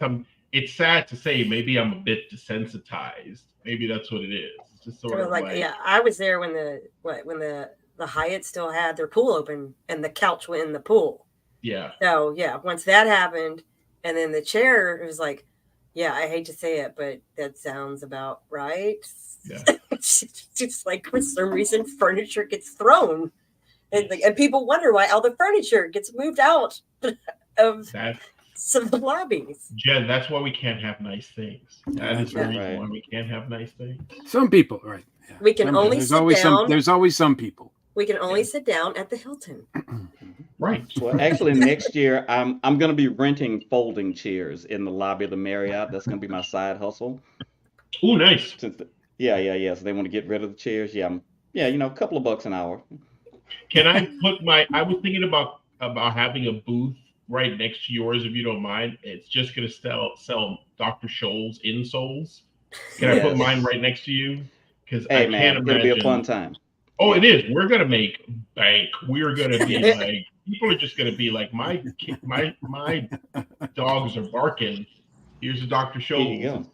it's sad to say maybe I'm a bit desensitized. Maybe that's what it is. It's just sort of like yeah. I was there when the Hyatt still had their pool open and the couch went in the pool. Yeah. So yeah, once that happened, and then the chair, it was like, yeah, I hate to say it, but that sounds about right. Yeah. Just like for some reason, furniture gets thrown, and people wonder why all the furniture gets moved out of some of the lobbies. Jen, that's why we can't have nice things. That is the reason why we can't have nice things. Some people, right? Yeah. We can only sit down. There's always some people. We can only sit down at the Hilton. Right. Well, actually, next year I'm going to be renting folding chairs in the lobby of the Marriott. That's going to be my side hustle. Oh, nice. Yeah. So they want to get rid of the chairs. Yeah, a couple of bucks an hour. Can I put I was thinking about having a booth right next to yours, if you don't mind. It's just going to sell Dr. Scholl's insoles. Can I put mine right next to you? Because hey, I can't imagine. It'll be a fun time. Oh, it is. We're gonna make bank. We're gonna be like, people are just gonna be like, my dogs are barking. Here's a Dr. Here you Scholl's. go.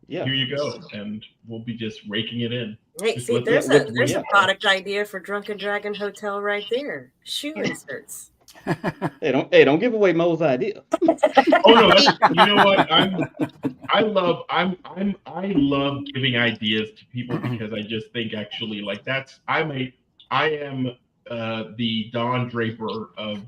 Yeah. Here you go, and we'll be just raking it in. Hey, Just see, let there's the- a product idea for Drunken Dragon Hotel right there. Shoe inserts. Hey, don't give away Mo's idea. Oh no, you know what? I love giving ideas to people because I just think actually like I am the Don Draper of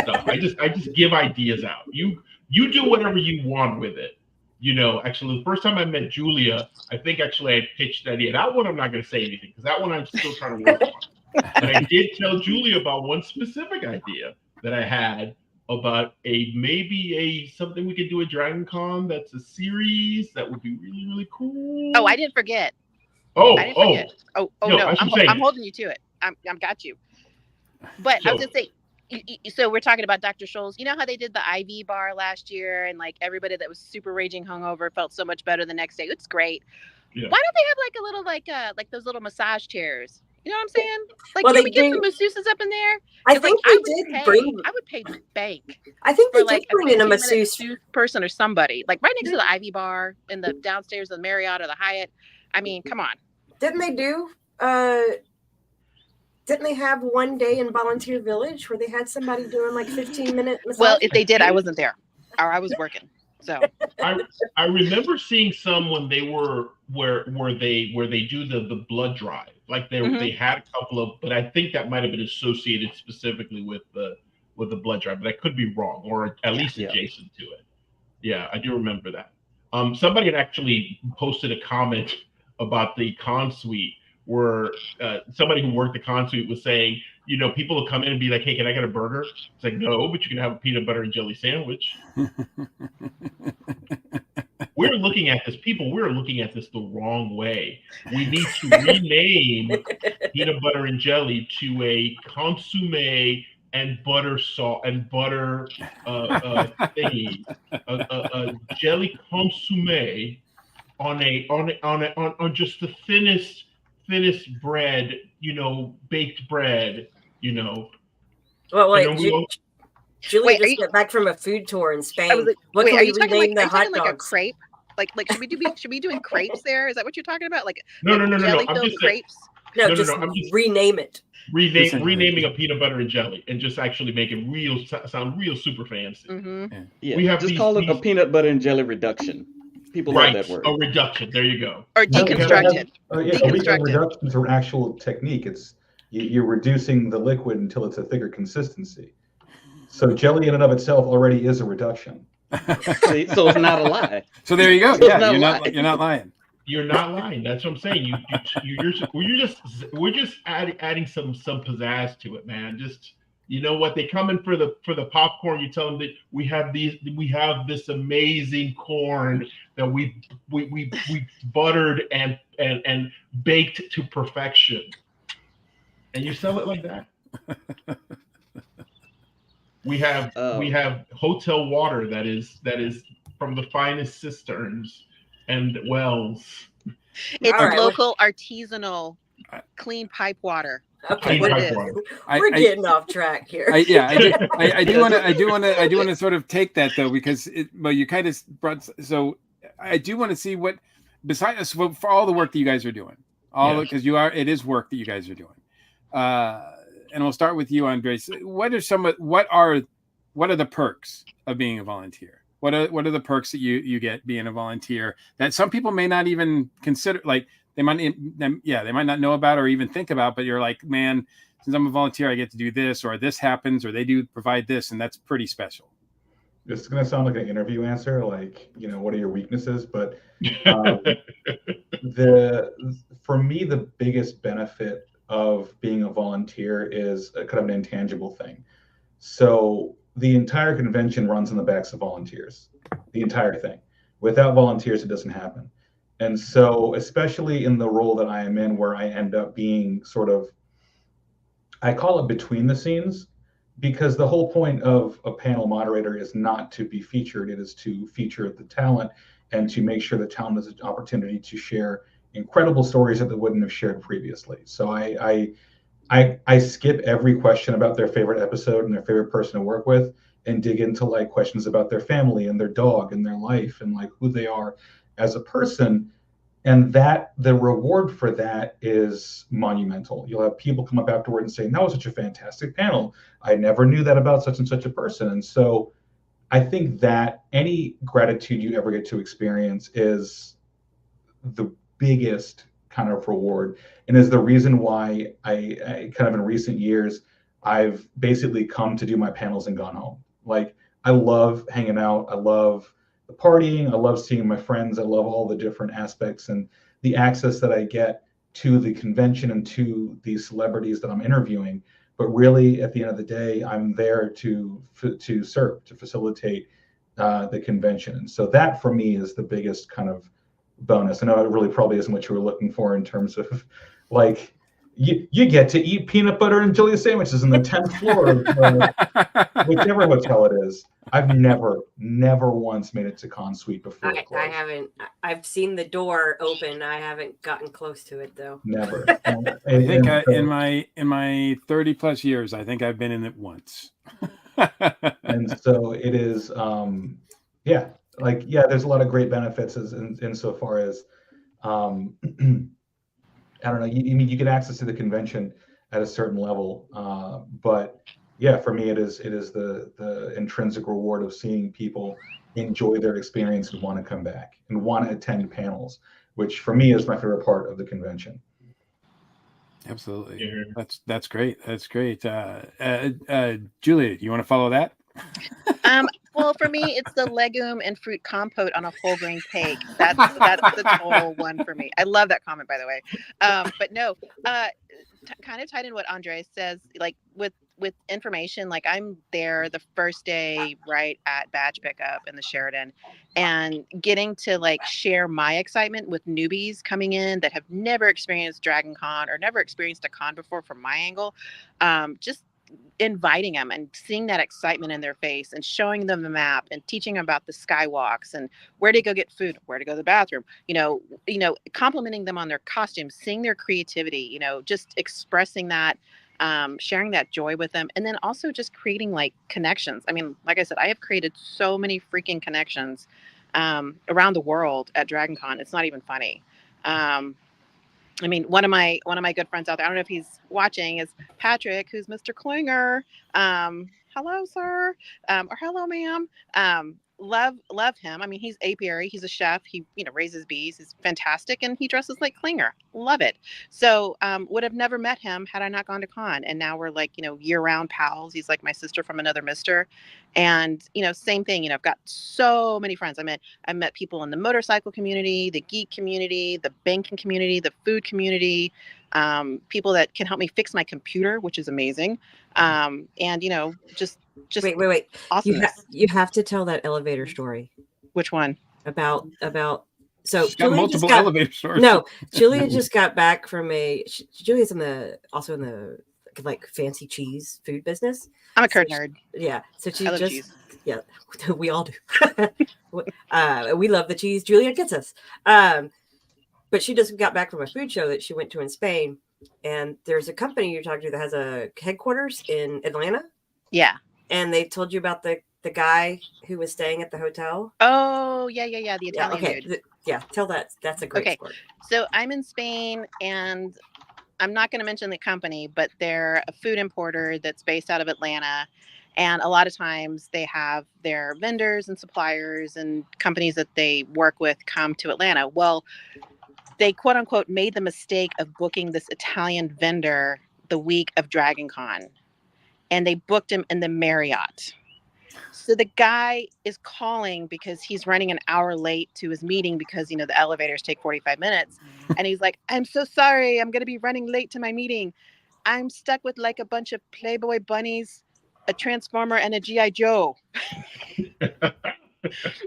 stuff. I just give ideas out. You do whatever you want with it. You know, actually, the first time I met Julia, I think actually I had pitched that idea. That one I'm not going to say anything because that one I'm still trying to work on. But I did tell Julia about one specific idea that I had about maybe something we could do at Dragon Con that's a series that would be really, really cool. Oh, I didn't forget. Oh, I didn't forget. Oh, no, I'm saying, I'm holding you to it. I'm got you. But I was gonna say, so we're talking about Dr. Scholl's. You know how they did the IV bar last year, and like everybody that was super raging hungover felt so much better the next day. It's great. Yeah. Why don't they have like a little like those little massage chairs? You know what I'm saying? Like, Well, can they we get do- some masseuses up in there? I 'Cause, think like, they did bring. I would pay bank I think for they like did bring in a 15-minute masseuse. masseuse person or somebody, like right next to the Ivy bar in the downstairs of the Marriott or the Hyatt. I mean, come on. Didn't they do? Didn't they have one day in Volunteer Village where they had somebody doing like 15-minute massage? Well, if they did, I wasn't there, or I was working. So I remember seeing some when they were where they do the blood drive. Like they had a couple of, but I think that might have been associated specifically with the blood drive, but I could be wrong, or at least adjacent to it. Yeah, I do remember that. Somebody had actually posted a comment about the con suite where somebody who worked the con suite was saying, you know, people will come in and be like, hey, can I get a burger? It's like, no, but you can have a peanut butter and jelly sandwich. We're looking at this the wrong way. We need to rename peanut butter and jelly to a consomme and butter salt and butter thingy, a jelly consomme on just the thinnest bread, you know, baked bread, you know. Well, wait, Julie Wait, just got back from a food tour in Spain. Like, What wait, can are we you talking rename like, the hot like a dogs? crepe? Like should we be doing crepes there? Is that what you're talking about? Like No. jelly-filled crepes? No, No, just I'm just rename it. renaming a peanut butter and jelly and just actually make it sound real super fancy. Mm-hmm. Yeah, We have just these- call it a these- peanut butter and jelly reduction. People Right, love that word. a reduction. There you go. Or deconstructed. Deconstructed reductions are an actual technique. It's you're reducing the liquid until it's a thicker consistency. So jelly in and of itself already is a reduction. See, so it's not a lie. So there you go. It's Yeah, not you're lying. not lying. You're not lying. That's what I'm saying. We're just adding some pizzazz to it, man. Just, you know what? They come in for the popcorn. You tell them that we have this amazing corn that we buttered and baked to perfection, and you sell it like that. We have hotel water that is from the finest cisterns and wells. It's All right, local artisanal clean pipe water. Okay, Clean what pipe it is. water. we're getting off track here. I do want to sort of take that though, because you kind of brought, so I do want to see what, besides for all the work that you guys are doing, because it is work that you guys are doing. And we'll start with you, Andrés. What are the perks of being a volunteer? What are the perks that you get being a volunteer that some people may not even consider? Like they might not know about or even think about, but you're like, man, since I'm a volunteer, I get to do this, or this happens, or they do provide this, and that's pretty special. This is going to sound like an interview answer, like, you know, what are your weaknesses? But for me, the biggest benefit of being a volunteer is a kind of an intangible thing. So the entire convention runs on the backs of volunteers, the entire thing. Without volunteers, it doesn't happen. And so, especially in the role that I am in, where I end up being sort of, I call it between the scenes, because the whole point of a panel moderator is not to be featured. It is to feature the talent and to make sure the talent has an opportunity to share incredible stories that they wouldn't have shared previously. So I skip every question about their favorite episode and their favorite person to work with, and dig into like questions about their family and their dog and their life and like who they are as a person. And that the reward for that is monumental. You'll have people come up afterward and say, that was such a fantastic panel. I never knew that about such and such a person. And so I think that any gratitude you ever get to experience is the biggest kind of reward, and is the reason why I kind of in recent years, I've basically come to do my panels and gone home. Like, I love hanging out. I love the partying. I love seeing my friends. I love all the different aspects and the access that I get to the convention and to these celebrities that I'm interviewing. But really, at the end of the day, I'm there to serve, to facilitate the convention. And so that for me is the biggest kind of bonus. I know it really probably isn't what you were looking for in terms of like, you get to eat peanut butter and jelly sandwiches on the 10th floor of whichever hotel it is. I've never once made it to Con Suite before. I haven't. I've seen the door open. I haven't gotten close to it though. Never. I think in my 30 plus years, I think I've been in it once. And so it is, there's a lot of great benefits insofar as, I don't know. You get access to the convention at a certain level, but yeah, for me, it is the intrinsic reward of seeing people enjoy their experience and want to come back and want to attend panels, which for me is my favorite part of the convention. Absolutely, Yeah. That's great. That's great. Julia, you want to follow that? Well, for me, it's the legume and fruit compote on a whole grain cake. That's the total one for me. I love that comment, by the way. But no, kind of tied in what Andrés says, like with information, like I'm there the first day right at badge pickup in the Sheridan, and getting to like share my excitement with newbies coming in that have never experienced Dragon Con or never experienced a con before from my angle. Just inviting them and seeing that excitement in their face and showing them the map and teaching them about the skywalks and where to go get food, where to go to the bathroom, complimenting them on their costumes, seeing their creativity, just expressing that, sharing that joy with them. And then also just creating like connections. I mean, like I said, I have created so many freaking connections around the world at Dragon Con. It's not even funny. I mean, one of my good friends out there, I don't know if he's watching, is Patrick, who's Mr. Klinger. Hello, sir. Or hello, ma'am. Love him. I mean, he's apiary. He's a chef. He, raises bees. He's fantastic. And he dresses like Klinger. Love it. So would have never met him had I not gone to con. And now we're like, year-round pals. He's like my sister from another mister. And, same thing. I've got so many friends. I met people in the motorcycle community, the geek community, the banking community, the food community, people that can help me fix my computer, which is amazing. And, just wait. Awesomeness. You have to tell that elevator story. Which one? About so She's got multiple elevator stories. No, Julia just got back from Julia's also in the like fancy cheese food business. I'm a curd nerd. Yeah. So she I love just cheese. Yeah, we all do. We love the cheese. Julia gets us. But she just got back from a food show that she went to in Spain. And there's a company you're talking to that has a headquarters in Atlanta. Yeah. And they told you about the guy who was staying at the hotel. Oh, yeah. The Italian dude. Tell that. That's a great story. So I'm in Spain, and I'm not going to mention the company, but they're a food importer that's based out of Atlanta. And a lot of times they have their vendors and suppliers and companies that they work with come to Atlanta. Well, they quote unquote made the mistake of booking this Italian vendor the week of Dragon Con, and they booked him in the Marriott. So the guy is calling because he's running an hour late to his meeting because, the elevators take 45 minutes. And he's like, I'm so sorry. I'm going to be running late to my meeting. I'm stuck with like a bunch of Playboy bunnies, a Transformer, and a G.I. Joe.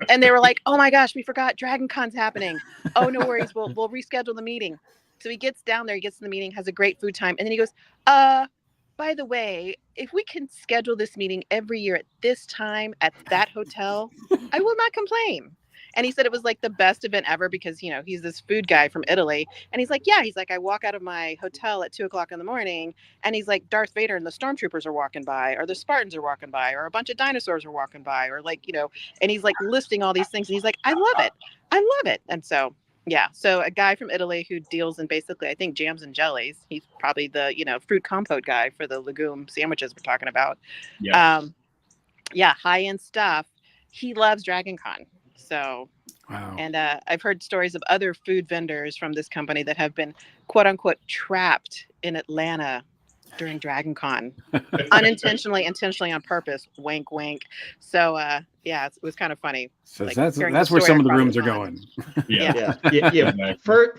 And they were like, oh my gosh, we forgot Dragon Con's happening. Oh, no worries. We'll reschedule the meeting. So he gets down there, he gets to the meeting, has a great food time. And then he goes, by the way, if we can schedule this meeting every year at this time at that hotel, I will not complain. And he said it was like the best event ever because, you know, he's this food guy from Italy. And he's like, yeah, he's like, I walk out of my hotel at 2:00 in the morning and he's like, Darth Vader and the stormtroopers are walking by, or the Spartans are walking by, or a bunch of dinosaurs are walking by, or like, you know, and he's like listing all these things. And he's like, I love it. I love it. And so, yeah. So a guy from Italy who deals in basically, I think, jams and jellies. He's probably the, you know, fruit compote guy for the legume sandwiches we're talking about. Yeah. Yeah, high-end stuff. He loves Dragon Con. So, Wow. And I've heard stories of other food vendors from this company that have been, quote unquote, trapped in Atlanta during Dragon Con, unintentionally, intentionally on purpose. Wink, wink. So, yeah, it was kind of funny. So like, that's hearing where story some of the across rooms are pond. going. Yeah. Yeah.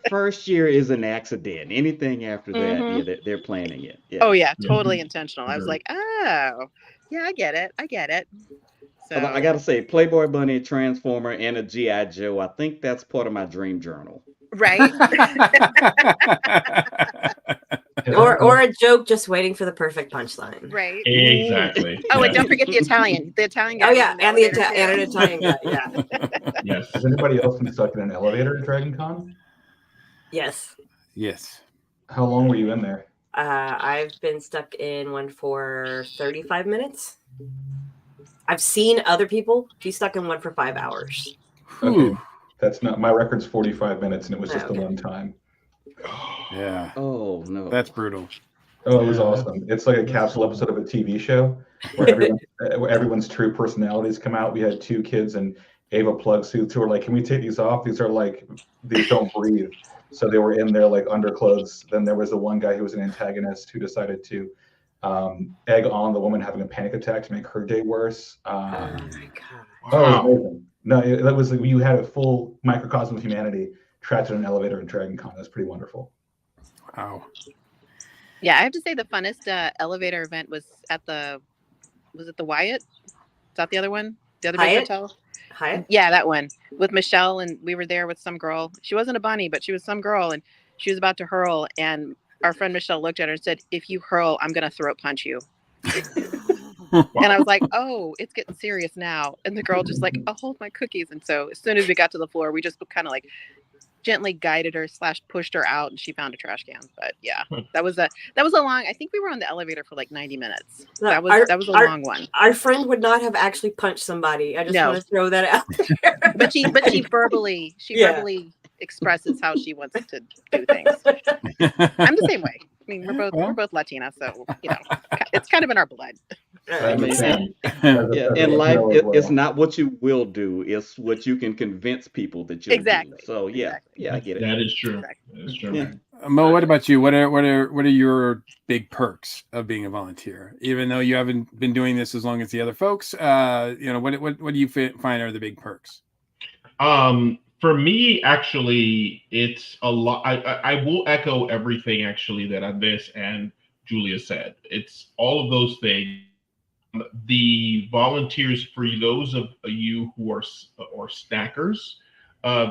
First year is an accident. Anything after that, yeah, they're planning it. Yeah. Oh yeah, totally intentional. I was like, oh, yeah, I get it. So I gotta say, Playboy Bunny, Transformer, and a G.I. Joe. I think that's part of my dream journal. right. Or a joke just waiting for the perfect punchline. Right. Exactly. Oh, and don't forget the Italian. The Italian guy. Oh yeah, and an elevator, Italian guy. Yeah. Yes. Has anybody else been stuck in an elevator at Dragon Con? Yes. Yes. How long were you in there? I've been stuck in one for 35 minutes. I've seen other people be stuck in one for 5 hours. Okay. That's not, my record's 45 minutes and it was just the one time. Yeah. Oh no. That's brutal. Oh, it was awesome. It's like a capsule episode of a TV show where everyone's true personalities come out. We had 2 kids in Ava plug suits who were like, can we take these off? These are like, these don't breathe. So they were in their like underclothes. Then there was the one guy who was an antagonist who decided to egg on the woman having a panic attack to make her day worse. Oh my god. Oh, it was amazing. No, that was like, you had a full microcosm of humanity trapped in an elevator in Dragon Con. That's pretty wonderful. Wow. Yeah, I have to say the funnest elevator event was at the Wyatt? Is that the other one? The other big hotel? Hyatt? Yeah, that one with Michelle, and we were there with some girl. She wasn't a bunny, but she was some girl, and she was about to hurl, and our friend Michelle looked at her and said, if you hurl, I'm going to throat punch you. And I was like, oh, it's getting serious now. And the girl just like, I'll hold my cookies. And so as soon as we got to the floor, we just kind of like gently guided her / pushed her out, and she found a trash can. But yeah, that was a long, I think we were on the elevator for like 90 minutes. That was a long one. Our friend would not have actually punched somebody. I just want to throw that out there. But she verbally expresses how she wants to do things. I'm the same way. I mean, we're both Latina, so you know, it's kind of in our blood. In life, it's not what you will do; it's what you can convince people that you'll do. So yeah, I get it. That is true. Exactly. That is true. Yeah. Mo, what about you? What are your big perks of being a volunteer? Even though you haven't been doing this as long as the other folks, you know, what do you find are the big perks? For me, actually, it's a lot. I will echo everything actually that Andrés and Julia said. It's all of those things. The volunteers, for those of you who are snackers,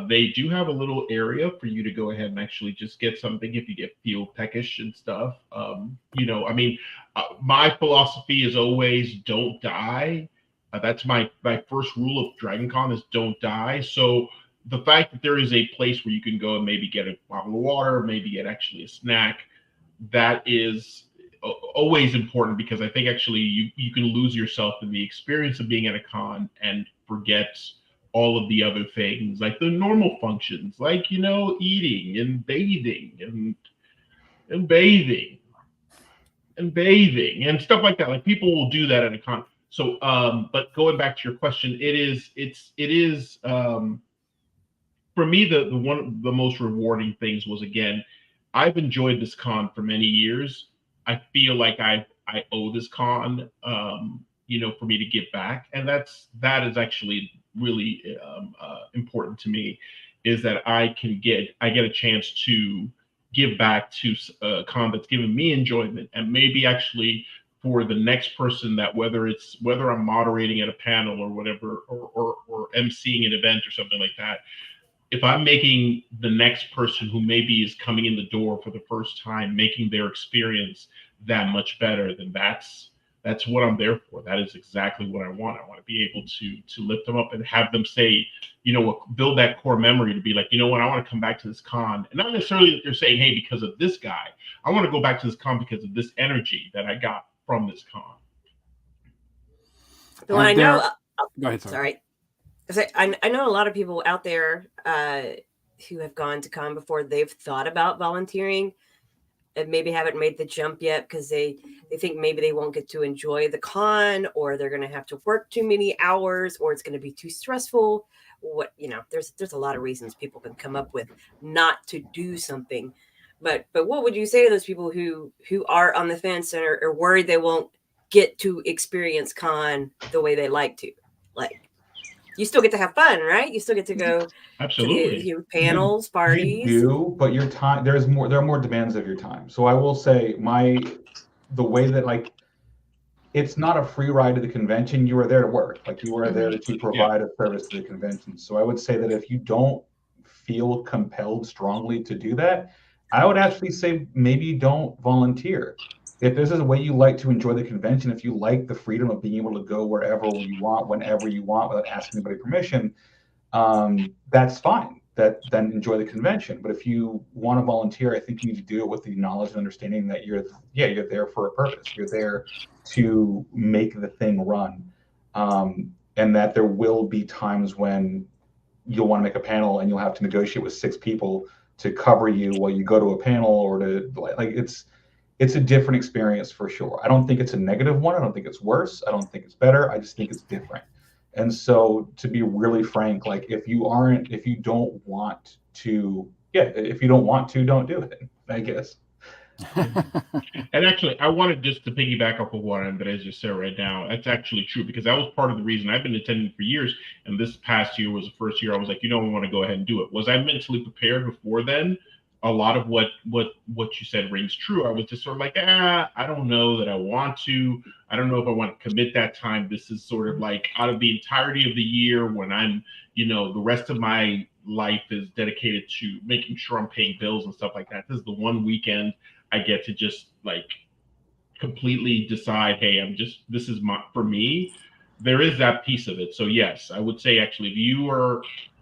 they do have a little area for you to go ahead and actually just get something if you feel peckish and stuff. You know, I mean, my philosophy is always don't die. That's my first rule of Dragon Con is don't die. So the fact that there is a place where you can go and maybe get a bottle of water, maybe get actually a snack, that is always important, because I think actually you can lose yourself in the experience of being at a con and forget all of the other things, like the normal functions, like, you know, eating and bathing and bathing and stuff like that. Like, people will do that at a con. So, but going back to your question, it is for me, the one of the most rewarding things was, again, I've enjoyed this con for many years. I feel like I owe this con, you know, for me to give back, and that is actually really important to me, is that I get a chance to give back to a con that's given me enjoyment, and maybe actually for the next person, that whether I'm moderating at a panel or whatever, or emceeing an event or something like that, if I'm making the next person who maybe is coming in the door for the first time, making their experience that much better, then that's That's what I'm there for. That is exactly what I want. I want to be able to lift them up and have them say, build that core memory to be like, you know what, I want to come back to this con. And not necessarily that they're saying, hey, because of this guy. I want to go back to this con because of this energy that I got from this con. Well, I know. Go ahead, sorry. I know a lot of people out there who have gone to con before. They've thought about volunteering and maybe haven't made the jump yet because they think maybe they won't get to enjoy the con, or they're going to have to work too many hours, or it's going to be too stressful. There's a lot of reasons people can come up with not to do something. But what would you say to those people who are on the fence and are worried they won't get to experience con the way they like to? Like, you still get to have fun, right? You still get to go absolutely to panels, parties. You do, but your time, there are more demands of your time. So I will say the way that it's not a free ride to the convention. You are there to work. You are there to provide a service to the convention. So I would say that if you don't feel compelled strongly to do that, I would actually say maybe don't volunteer. If this is a way you like to enjoy the convention, if you like the freedom of being able to go wherever you want, whenever you want, without asking anybody permission, that's fine. Then enjoy the convention. But if you want to volunteer, I think you need to do it with the knowledge and understanding that you're there for a purpose. You're there to make the thing run, and that there will be times when you'll want to make a panel and you'll have to negotiate with 6 people to cover you while you go to a panel, or it's a different experience for sure. I don't think it's a negative one. I don't think it's worse. I don't think it's better. I just think it's different. And so, to be really frank, if you don't want to, don't do it, I guess. And actually, I wanted just to piggyback off of what Andrés just said right now. That's actually true, because that was part of the reason I've been attending for years. And this past year was the first year I was like, I want to go ahead and do it. Was I mentally prepared before then? A lot of what you said rings true. I was just sort of like, I don't know that I want to. I don't know if I want to commit that time. This is sort of out of the entirety of the year when I'm, the rest of my life is dedicated to making sure I'm paying bills and stuff like that. This is the one weekend I get to just completely decide, hey, this is for me. There is that piece of it. So yes, I would say actually, if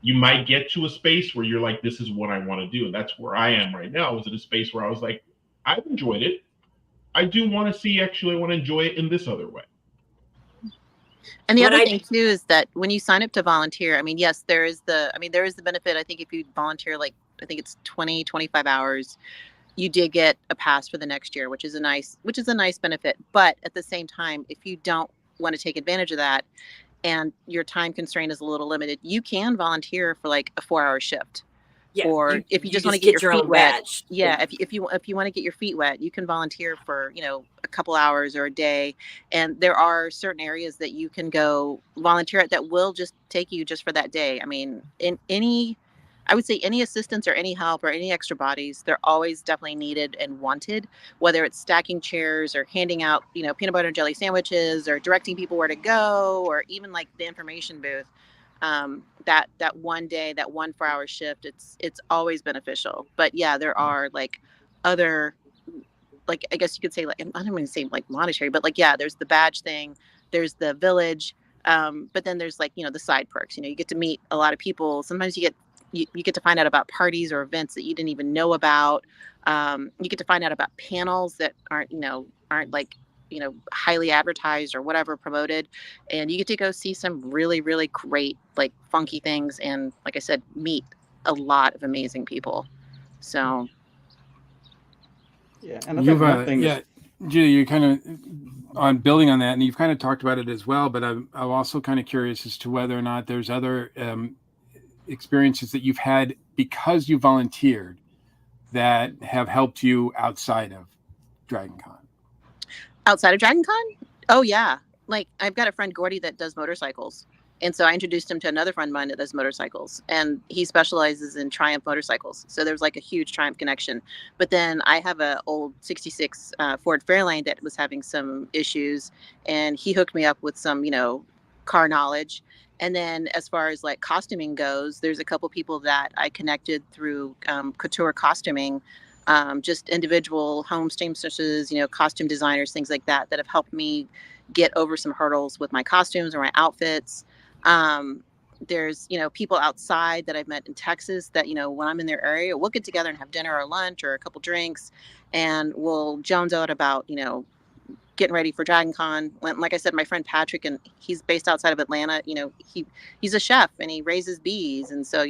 you might get to a space where you're like, this is what I want to do. And that's where I am right now. I was at a space where I was like, I've enjoyed it. I do want to see, actually, I want to enjoy it in this other way. And the other thing too is that when you sign up to volunteer, yes, there is the benefit. I think if you volunteer, I think it's 20, 25 hours, you did get a pass for the next year, which is a nice benefit. But at the same time, if you don't want to take advantage of that, and your time constraint is a little limited, you can volunteer for a 4-hour shift. Yeah, or if you just want to get your feet wet. Badge. Yeah, if you want to get your feet wet, you can volunteer for, a couple hours or a day. And there are certain areas that you can go volunteer at that will just take you just for that day. I would say any assistance or any help or any extra bodies, they're always definitely needed and wanted, whether it's stacking chairs or handing out, peanut butter and jelly sandwiches, or directing people where to go, or even the information booth. That one day, that 1 4-hour shift, it's always beneficial. But yeah, there are other, I guess you could say, I don't want to say monetary, but there's the badge thing, there's the village, but then there's the side perks. You get to meet a lot of people. Sometimes you get to find out about parties or events that you didn't even know about. You get to find out about panels that aren't highly advertised or whatever promoted. And you get to go see some really, really great, funky things. And like I said, meet a lot of amazing people. So. Yeah. And I think one thing Julia, you're kind of on building on that, and you've kind of talked about it as well, but I'm also kind of curious as to whether or not there's other, experiences that you've had because you volunteered that have helped you outside of DragonCon? Outside of DragonCon? Oh yeah. I've got a friend, Gordy, that does motorcycles. And so I introduced him to another friend of mine that does motorcycles, and he specializes in Triumph motorcycles. So there's a huge Triumph connection. But then I have an old 66 Ford Fairlane that was having some issues, and he hooked me up with some, car knowledge. And then as far as costuming goes, there's a couple people that I connected through couture costuming just individual home seamstresses, costume designers, things like that have helped me get over some hurdles with my costumes or my outfits. There's, people outside that I've met in Texas that, when I'm in their area, we'll get together and have dinner or lunch or a couple drinks, and we'll jones out about, getting ready for Dragon Con. Like I said, my friend Patrick, and he's based outside of Atlanta, he's a chef and he raises bees. And so,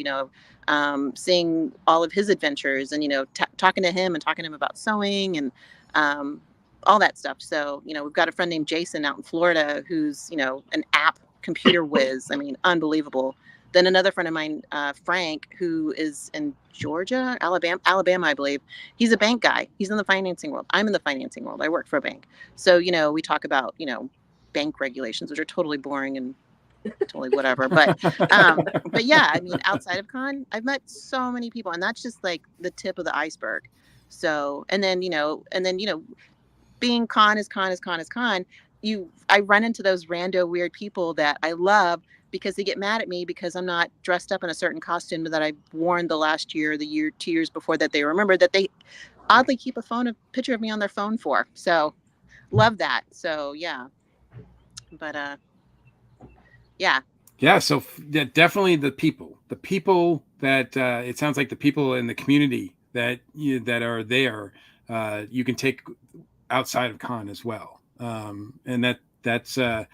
seeing all of his adventures and, talking to him about sewing and all that stuff. So, we've got a friend named Jason out in Florida who's, an app computer whiz. I mean, unbelievable. Then another friend of mine, Frank, who is in Georgia, Alabama, I believe. He's a bank guy. He's in the financing world. I'm in the financing world. I work for a bank. So, we talk about, bank regulations, which are totally boring and totally whatever. But yeah, I mean, outside of con, I've met so many people, and that's just like the tip of the iceberg. So, and then, being con is con. I run into those rando weird people that I love because they get mad at me because I'm not dressed up in a certain costume that I've worn the last year, the year, 2 years before, that they remember that they oddly keep a picture of me on their phone for. So love that. So yeah, but yeah. Yeah. So definitely the people that it sounds like the people in the community that are there, you can take outside of con as well. And that's an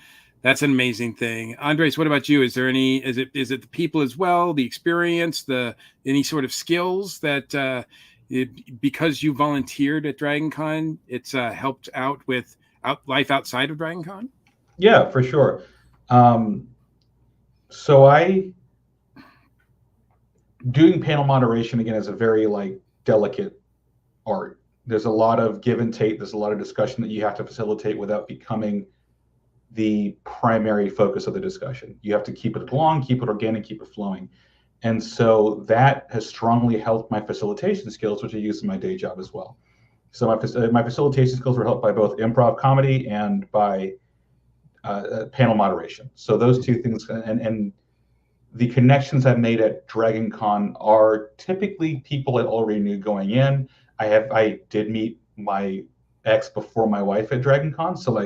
amazing thing. Andrés, what about you? Is it the people as well, the experience, any sort of skills that because you volunteered at Dragon Con, it's helped out with life outside of Dragon Con? Yeah, for sure. So doing panel moderation again is a very delicate art. There's a lot of give and take. There's a lot of discussion that you have to facilitate without becoming the primary focus of the discussion. You have to keep it long, keep it organic, keep it flowing. And so that has strongly helped my facilitation skills, which I use in my day job as well. So my facilitation skills were helped by both improv comedy and by panel moderation. So those two things, and the connections I've made at Dragon Con are typically people I already knew going in. I did meet my ex before my wife at Dragon Con, so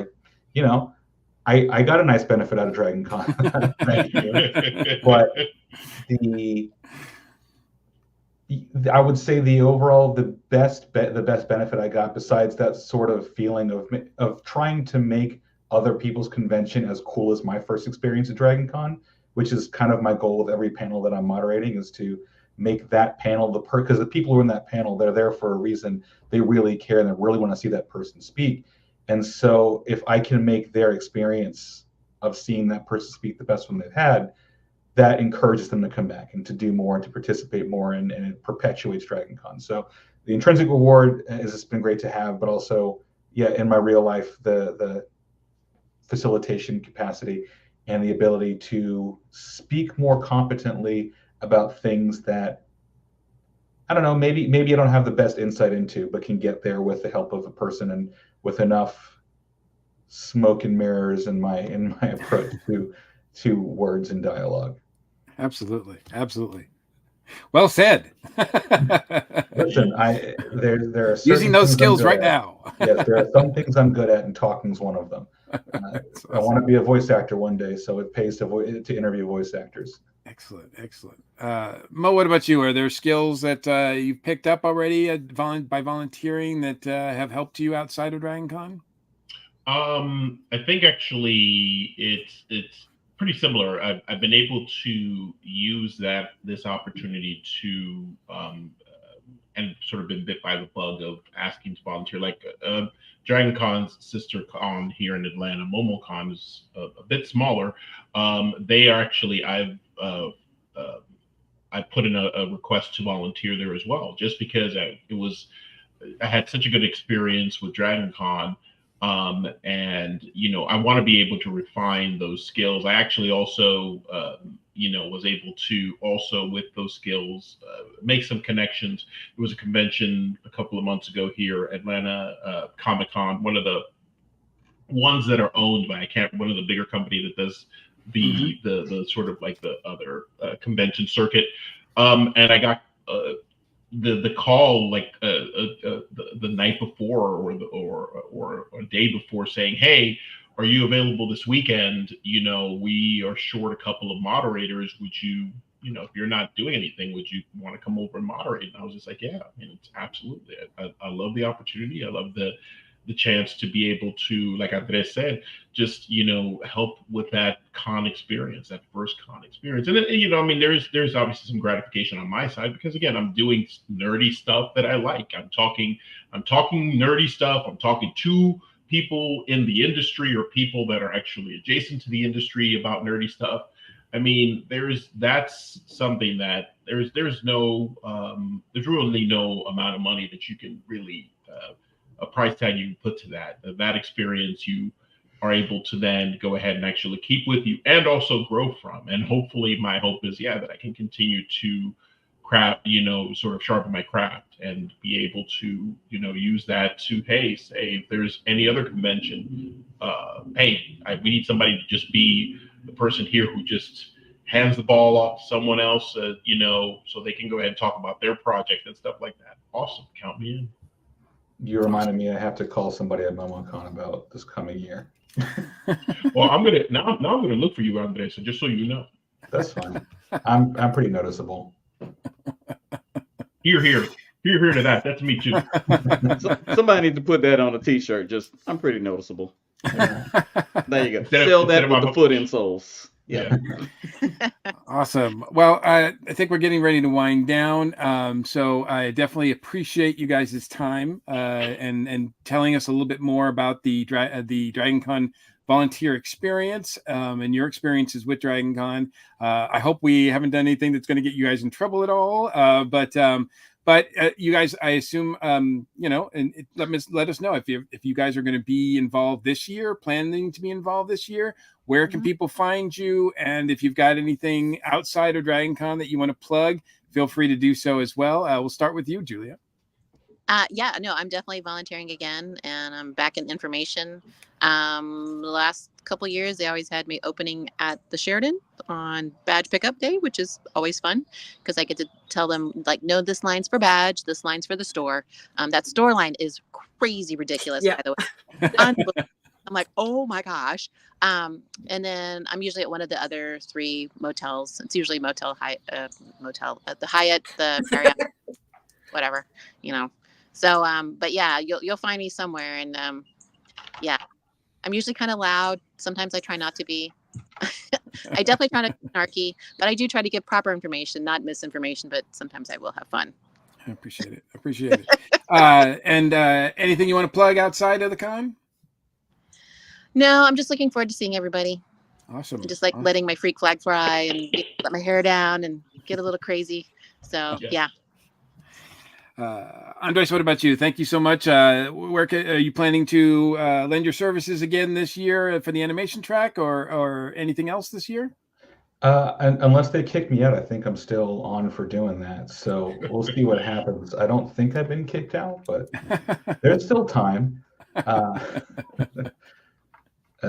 I got a nice benefit out of Dragon Con. But I would say the best benefit I got, besides that sort of feeling of trying to make other people's convention as cool as my first experience at Dragon Con, which is kind of my goal with every panel that I'm moderating, is to make that panel because the people who are in that panel, they're there for a reason. They really care and they really want to see that person speak. And so if I can make their experience of seeing that person speak the best one they've had, that encourages them to come back and to do more and to participate more, and it perpetuates Dragon Con. So the intrinsic reward has been great to have, but also, yeah, in my real life, the facilitation capacity and the ability to speak more competently about things that, I don't know, maybe I don't have the best insight into, but can get there with the help of a person and with enough smoke and mirrors in my approach to words and dialogue. Absolutely. Well said. Listen, there are using those skills right now. Yes, there are some things I'm good at, and talking is one of them. Awesome. I want to be a voice actor one day, so it pays to interview voice actors. Excellent. Mo, what about you? Are there skills that you've picked up already by volunteering that have helped you outside of Dragon Con? I think actually it's pretty similar. I've been able to use this opportunity to and sort of been bit by the bug of asking to volunteer. Like Dragon Con's sister con here in Atlanta, MomoCon, is a bit smaller. They are actually, I put in a request to volunteer there as well, just because I had such a good experience with Dragon Con. And I want to be able to refine those skills. I actually also was able to also with those skills make some connections. There was a convention a couple of months ago here, Atlanta Comic-Con, one of the ones that are owned by one of the bigger company that does the sort of like the other convention circuit, and I got the call like the night before or a day before saying, hey, are you available this weekend? You know, we are short a couple of moderators. Would you, you know, if you're not doing anything, would you want to come over and moderate? And I was just like, yeah, I mean, it's absolutely. I love the opportunity. I love the chance to be able to, like Andrés said, just, you know, help with that con experience, that first con experience. And then, you know, I mean, there's obviously some gratification on my side because, again, I'm doing nerdy stuff that I like. I'm talking nerdy stuff. I'm talking to people in the industry or people that are actually adjacent to the industry about nerdy stuff. I mean, that's something that there's really no amount of money that you can really a price tag you can put to that experience. You are able to then go ahead and actually keep with you and also grow from. And hopefully my hope is, that I can continue to craft, you know, sort of sharpen my craft and be able to, you know, use that to, hey, say if there's any other convention, we need somebody to just be the person here who just hands the ball off to someone else, you know, so they can go ahead and talk about their project and stuff like that. Awesome. Count me in. You reminded me I have to call somebody at MomoCon about this coming year. Well, I'm gonna look for you, Andrés, so just so you know. That's fine. I'm pretty noticeable. Here to that. That's me too. Somebody needs to put that on a T-shirt. Just, I'm pretty noticeable. There you go. Instead Sell of that with my the foot insoles. Yeah. Awesome. Well, I think we're getting ready to wind down. So I definitely appreciate you guys' time and telling us a little bit more about the DragonCon volunteer experience and your experiences with DragonCon. I hope we haven't done anything that's going to get you guys in trouble at all. But you guys, I assume, you know, and let us know if you guys are going to be involved this year, planning to be involved this year. Where can people find you? And if you've got anything outside of DragonCon that you want to plug, feel free to do so as well. We'll start with you, Julia. I'm definitely volunteering again, and I'm back in information. The last couple of years, they always had me opening at the Sheridan on badge pickup day, which is always fun because I get to tell them, like, no, this line's for badge, this line's for the store. That store line is crazy ridiculous, by the way. I'm like, oh my gosh. And then I'm usually at one of the other 3 motels. It's usually the Hyatt, the Marriott, whatever, you know. So, but yeah, you'll find me somewhere. And I'm usually kind of loud. Sometimes I try not to be. I definitely try to be snarky, but I do try to give proper information, not misinformation, but sometimes I will have fun. I appreciate it. And anything you want to plug outside of the con? No, I'm just looking forward to seeing everybody. Awesome. And just letting my freak flag fly and let my hair down and get a little crazy. So, yeah. Andrés, what about you? Thank you so much. Where are you planning to lend your services again this year for the animation track or anything else this year? Unless they kick me out, I think I'm still on for doing that. So we'll see what happens. I don't think I've been kicked out, but there's still time.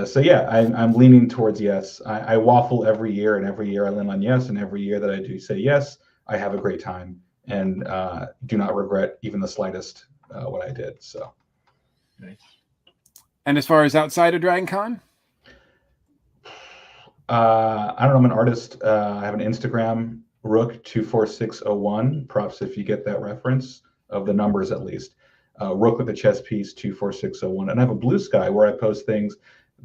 So yeah, I'm leaning towards yes. I waffle every year, and every year I land on yes, and every year that I do say yes, I have a great time and do not regret even the slightest what I did. So. Nice. And as far as outside of DragonCon? I don't know. I'm an artist. I have an Instagram, Rook24601. Props if you get that reference of the numbers at least. Rook with a chess piece 24601. And I have a Blue Sky where I post things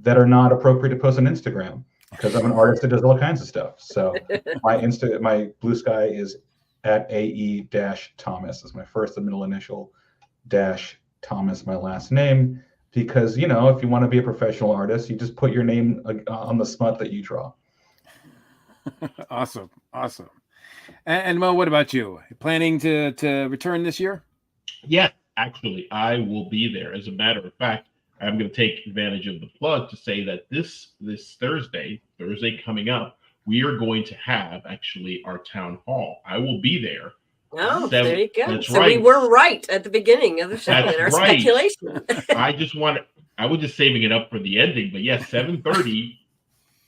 that are not appropriate to post on Instagram because I'm an artist that does all kinds of stuff. So my Blue Sky is at AE-Thomas. Is my first and middle initial dash Thomas, my last name. Because, you know, if you want to be a professional artist, you just put your name on the smut that you draw. Awesome. And Mo, what about you? Planning to return this year? Yeah, actually, I will be there. As a matter of fact, I'm going to take advantage of the plug to say that this Thursday coming up, we are going to have actually our town hall. I will be there. Oh, there you go. That's so right. We were right at the beginning of the show in our speculation. I was just saving it up for the ending, but yes, 7:30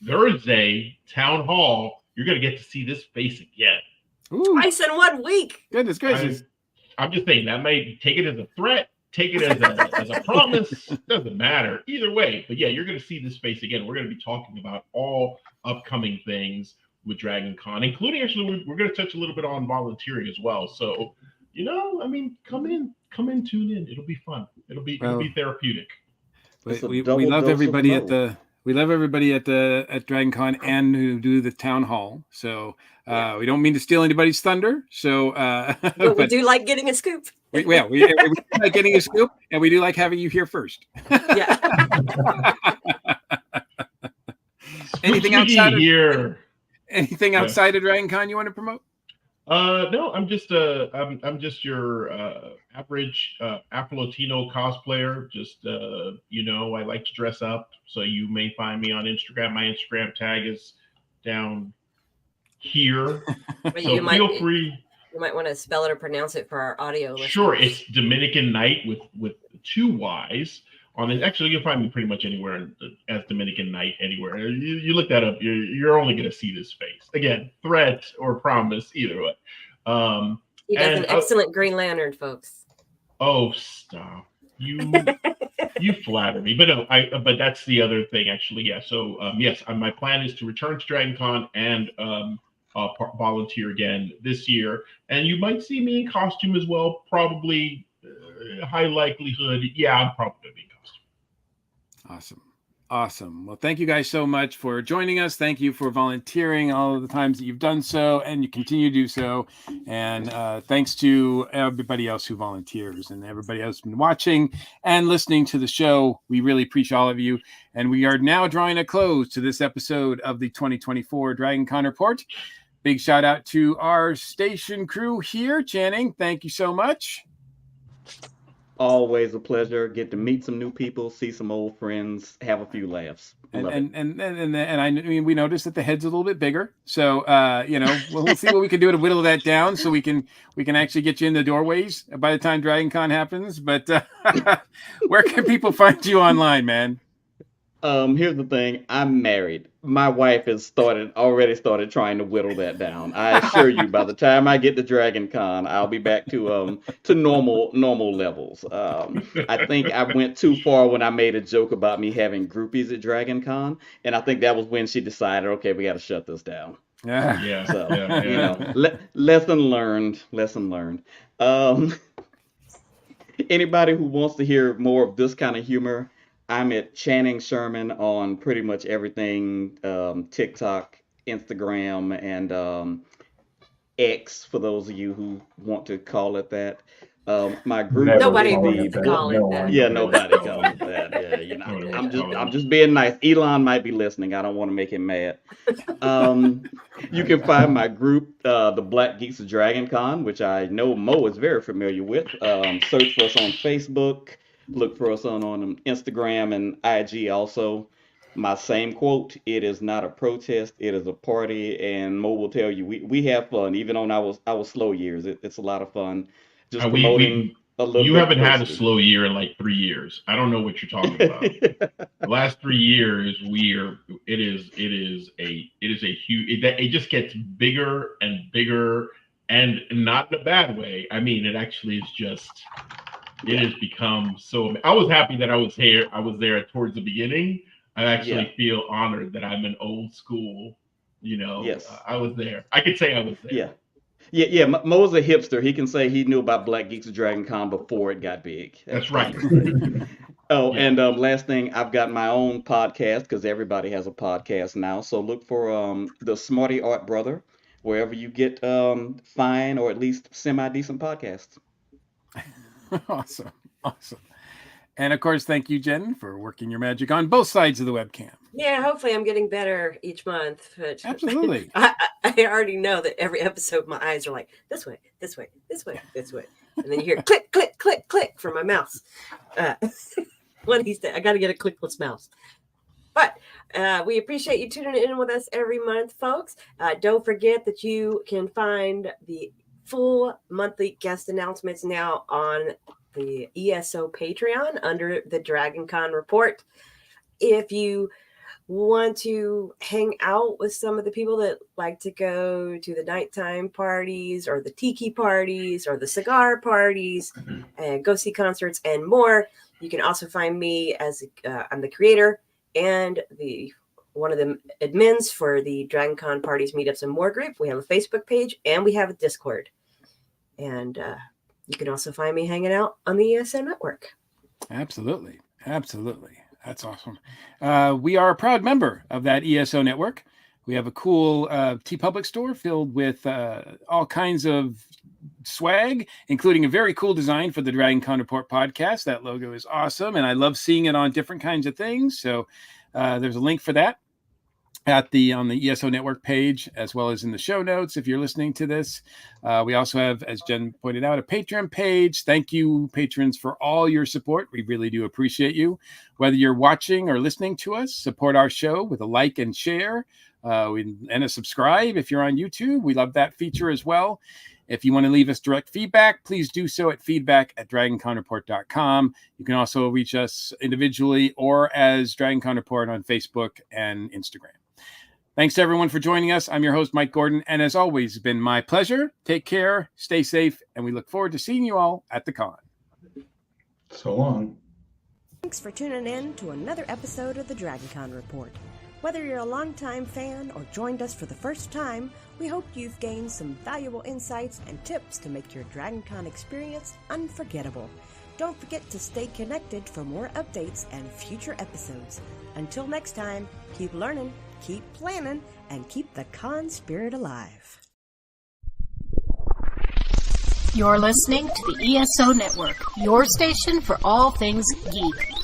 Thursday, town hall. You're going to get to see this face again. Twice in 1 week. Goodness gracious. I'm just saying that might take it as a threat, take it as a promise. Doesn't matter either way. But yeah, you're going to see this space again. We're going to be talking about all upcoming things with Dragon Con, including actually we're going to touch a little bit on volunteering as well. So I mean, come in, tune in. It'll be fun. It'll be therapeutic. We love everybody at Dragon Con and who do the town hall. So we don't mean to steal anybody's thunder. So but we do like getting a scoop. we like getting a scoop, and we do like having you here first. Yeah. Anything outside of here? Anything outside of Dragon Con you want to promote? No, I'm just your average Afro-Latino cosplayer. Just I like to dress up, so you may find me on Instagram. My Instagram tag is down here. But so feel free. You might want to spell it or pronounce it for our audio listeners. Sure, it's Dominican Night with 2 Y's. Actually, you'll find me pretty much anywhere as Dominican Night anywhere. You look that up, you're only going to see this face. Again, threat or promise, either way. He does an excellent Green Lantern, folks. Oh, stop. You flatter me. But no, but that's the other thing, actually. Yeah. So, yes, my plan is to return to Dragon Con and volunteer again this year. And you might see me in costume as well, probably high likelihood. Yeah, I'm probably going to be in costume. Awesome. Well, thank you guys so much for joining us. Thank you for volunteering all of the times that you've done so, and you continue to do so. And thanks to everybody else who volunteers and everybody else who's been watching and listening to the show. We really appreciate all of you. And we are now drawing a close to this episode of the 2024 Dragon Con Report. Big shout out to our station crew here. Channing, thank you so much. Always a pleasure. Get to meet some new people, see some old friends, have a few laughs. And I mean, we noticed that the head's a little bit bigger, so we'll see what we can do to whittle that down, so we can actually get you in the doorways by the time Dragon Con happens. But where can people find you online, man? Here's the thing. I'm married. My wife has already started trying to whittle that down. I assure you, by the time I get to Dragon Con, I'll be back to normal levels. I think I went too far when I made a joke about me having groupies at Dragon Con, and I think that was when she decided, okay, we got to shut this down. Yeah. So, lesson learned. Anybody who wants to hear more of this kind of humor, I'm at Channing Sherman on pretty much everything, TikTok, Instagram, and X, for those of you who want to call it that. My group. Nobody wants to call it that. Yeah, nobody calls it that. Yeah, I'm just being nice. Elon might be listening. I don't want to make him mad. You can find my group, the Black Geeks of Dragon Con, which I know Mo is very familiar with. Search for us on Facebook. Look for us on Instagram and IG also. My same quote, it is not a protest, it is a party. And Mo will tell you, we have fun, even on our slow years. It's a lot of fun. Just promoting a little You bit haven't had a diversity. slow year in like 3 years. I don't know what you're talking about. The last 3 years, it is a huge, it just gets bigger and bigger, and not in a bad way. I mean, it actually is just... It has become so. I was happy that I was here. I was there towards the beginning. I actually feel honored that I'm an old school. Yes. I was there. I could say I was there. Yeah. Mo's a hipster. He can say he knew about Black Geeks of Dragon Con before it got big. That's right. Oh, yeah. And last thing, I've got my own podcast because everybody has a podcast now. So look for the Smarty Art Brother wherever you get fine or at least semi-decent podcasts. Awesome. And of course, thank you, Jen, for working your magic on both sides of the webcam. Yeah, hopefully I'm getting better each month. But Absolutely. I already know that every episode my eyes are like this way, this way, this way, this way. And then you hear click, click, click, click from my mouse. What he said, I got to get a clickless mouse. But we appreciate you tuning in with us every month, folks. Don't forget that you can find the full monthly guest announcements now on the ESO Patreon under the Dragon Con Report. If you want to hang out with some of the people that like to go to the nighttime parties or the tiki parties or the cigar parties and go see concerts and more, you can also find me as I'm the creator and one of the admins for the Dragon Con Parties, Meetups, and More group. We have a Facebook page and we have a Discord. And you can also find me hanging out on the ESO network. Absolutely. Absolutely. That's awesome. We are a proud member of that ESO network. We have a cool TeePublic store filled with all kinds of swag, including a very cool design for the Dragon Con Report podcast. That logo is awesome, and I love seeing it on different kinds of things. So there's a link for that on the ESO network page, as well as in the show notes if you're listening to this. We also have, as Jen pointed out, a Patreon page. Thank you, patrons, for all your support. We really do appreciate you. Whether you're watching or listening to us, support our show with a like and share and a subscribe if you're on YouTube. We love that feature as well. If you want to leave us direct feedback, please do so at feedback@dragonconreport.com. You can also reach us individually or as Dragon Con Report on Facebook and Instagram. Thanks to everyone for joining us. I'm your host, Mike Gordon, and as always, it's been my pleasure. Take care, stay safe, and we look forward to seeing you all at the con. So long. Thanks for tuning in to another episode of the Dragon Con Report. Whether you're a longtime fan or joined us for the first time, we hope you've gained some valuable insights and tips to make your Dragon Con experience unforgettable. Don't forget to stay connected for more updates and future episodes. Until next time, keep learning, keep planning, and keep the con spirit alive. You're listening to the ESO Network, your station for all things geek.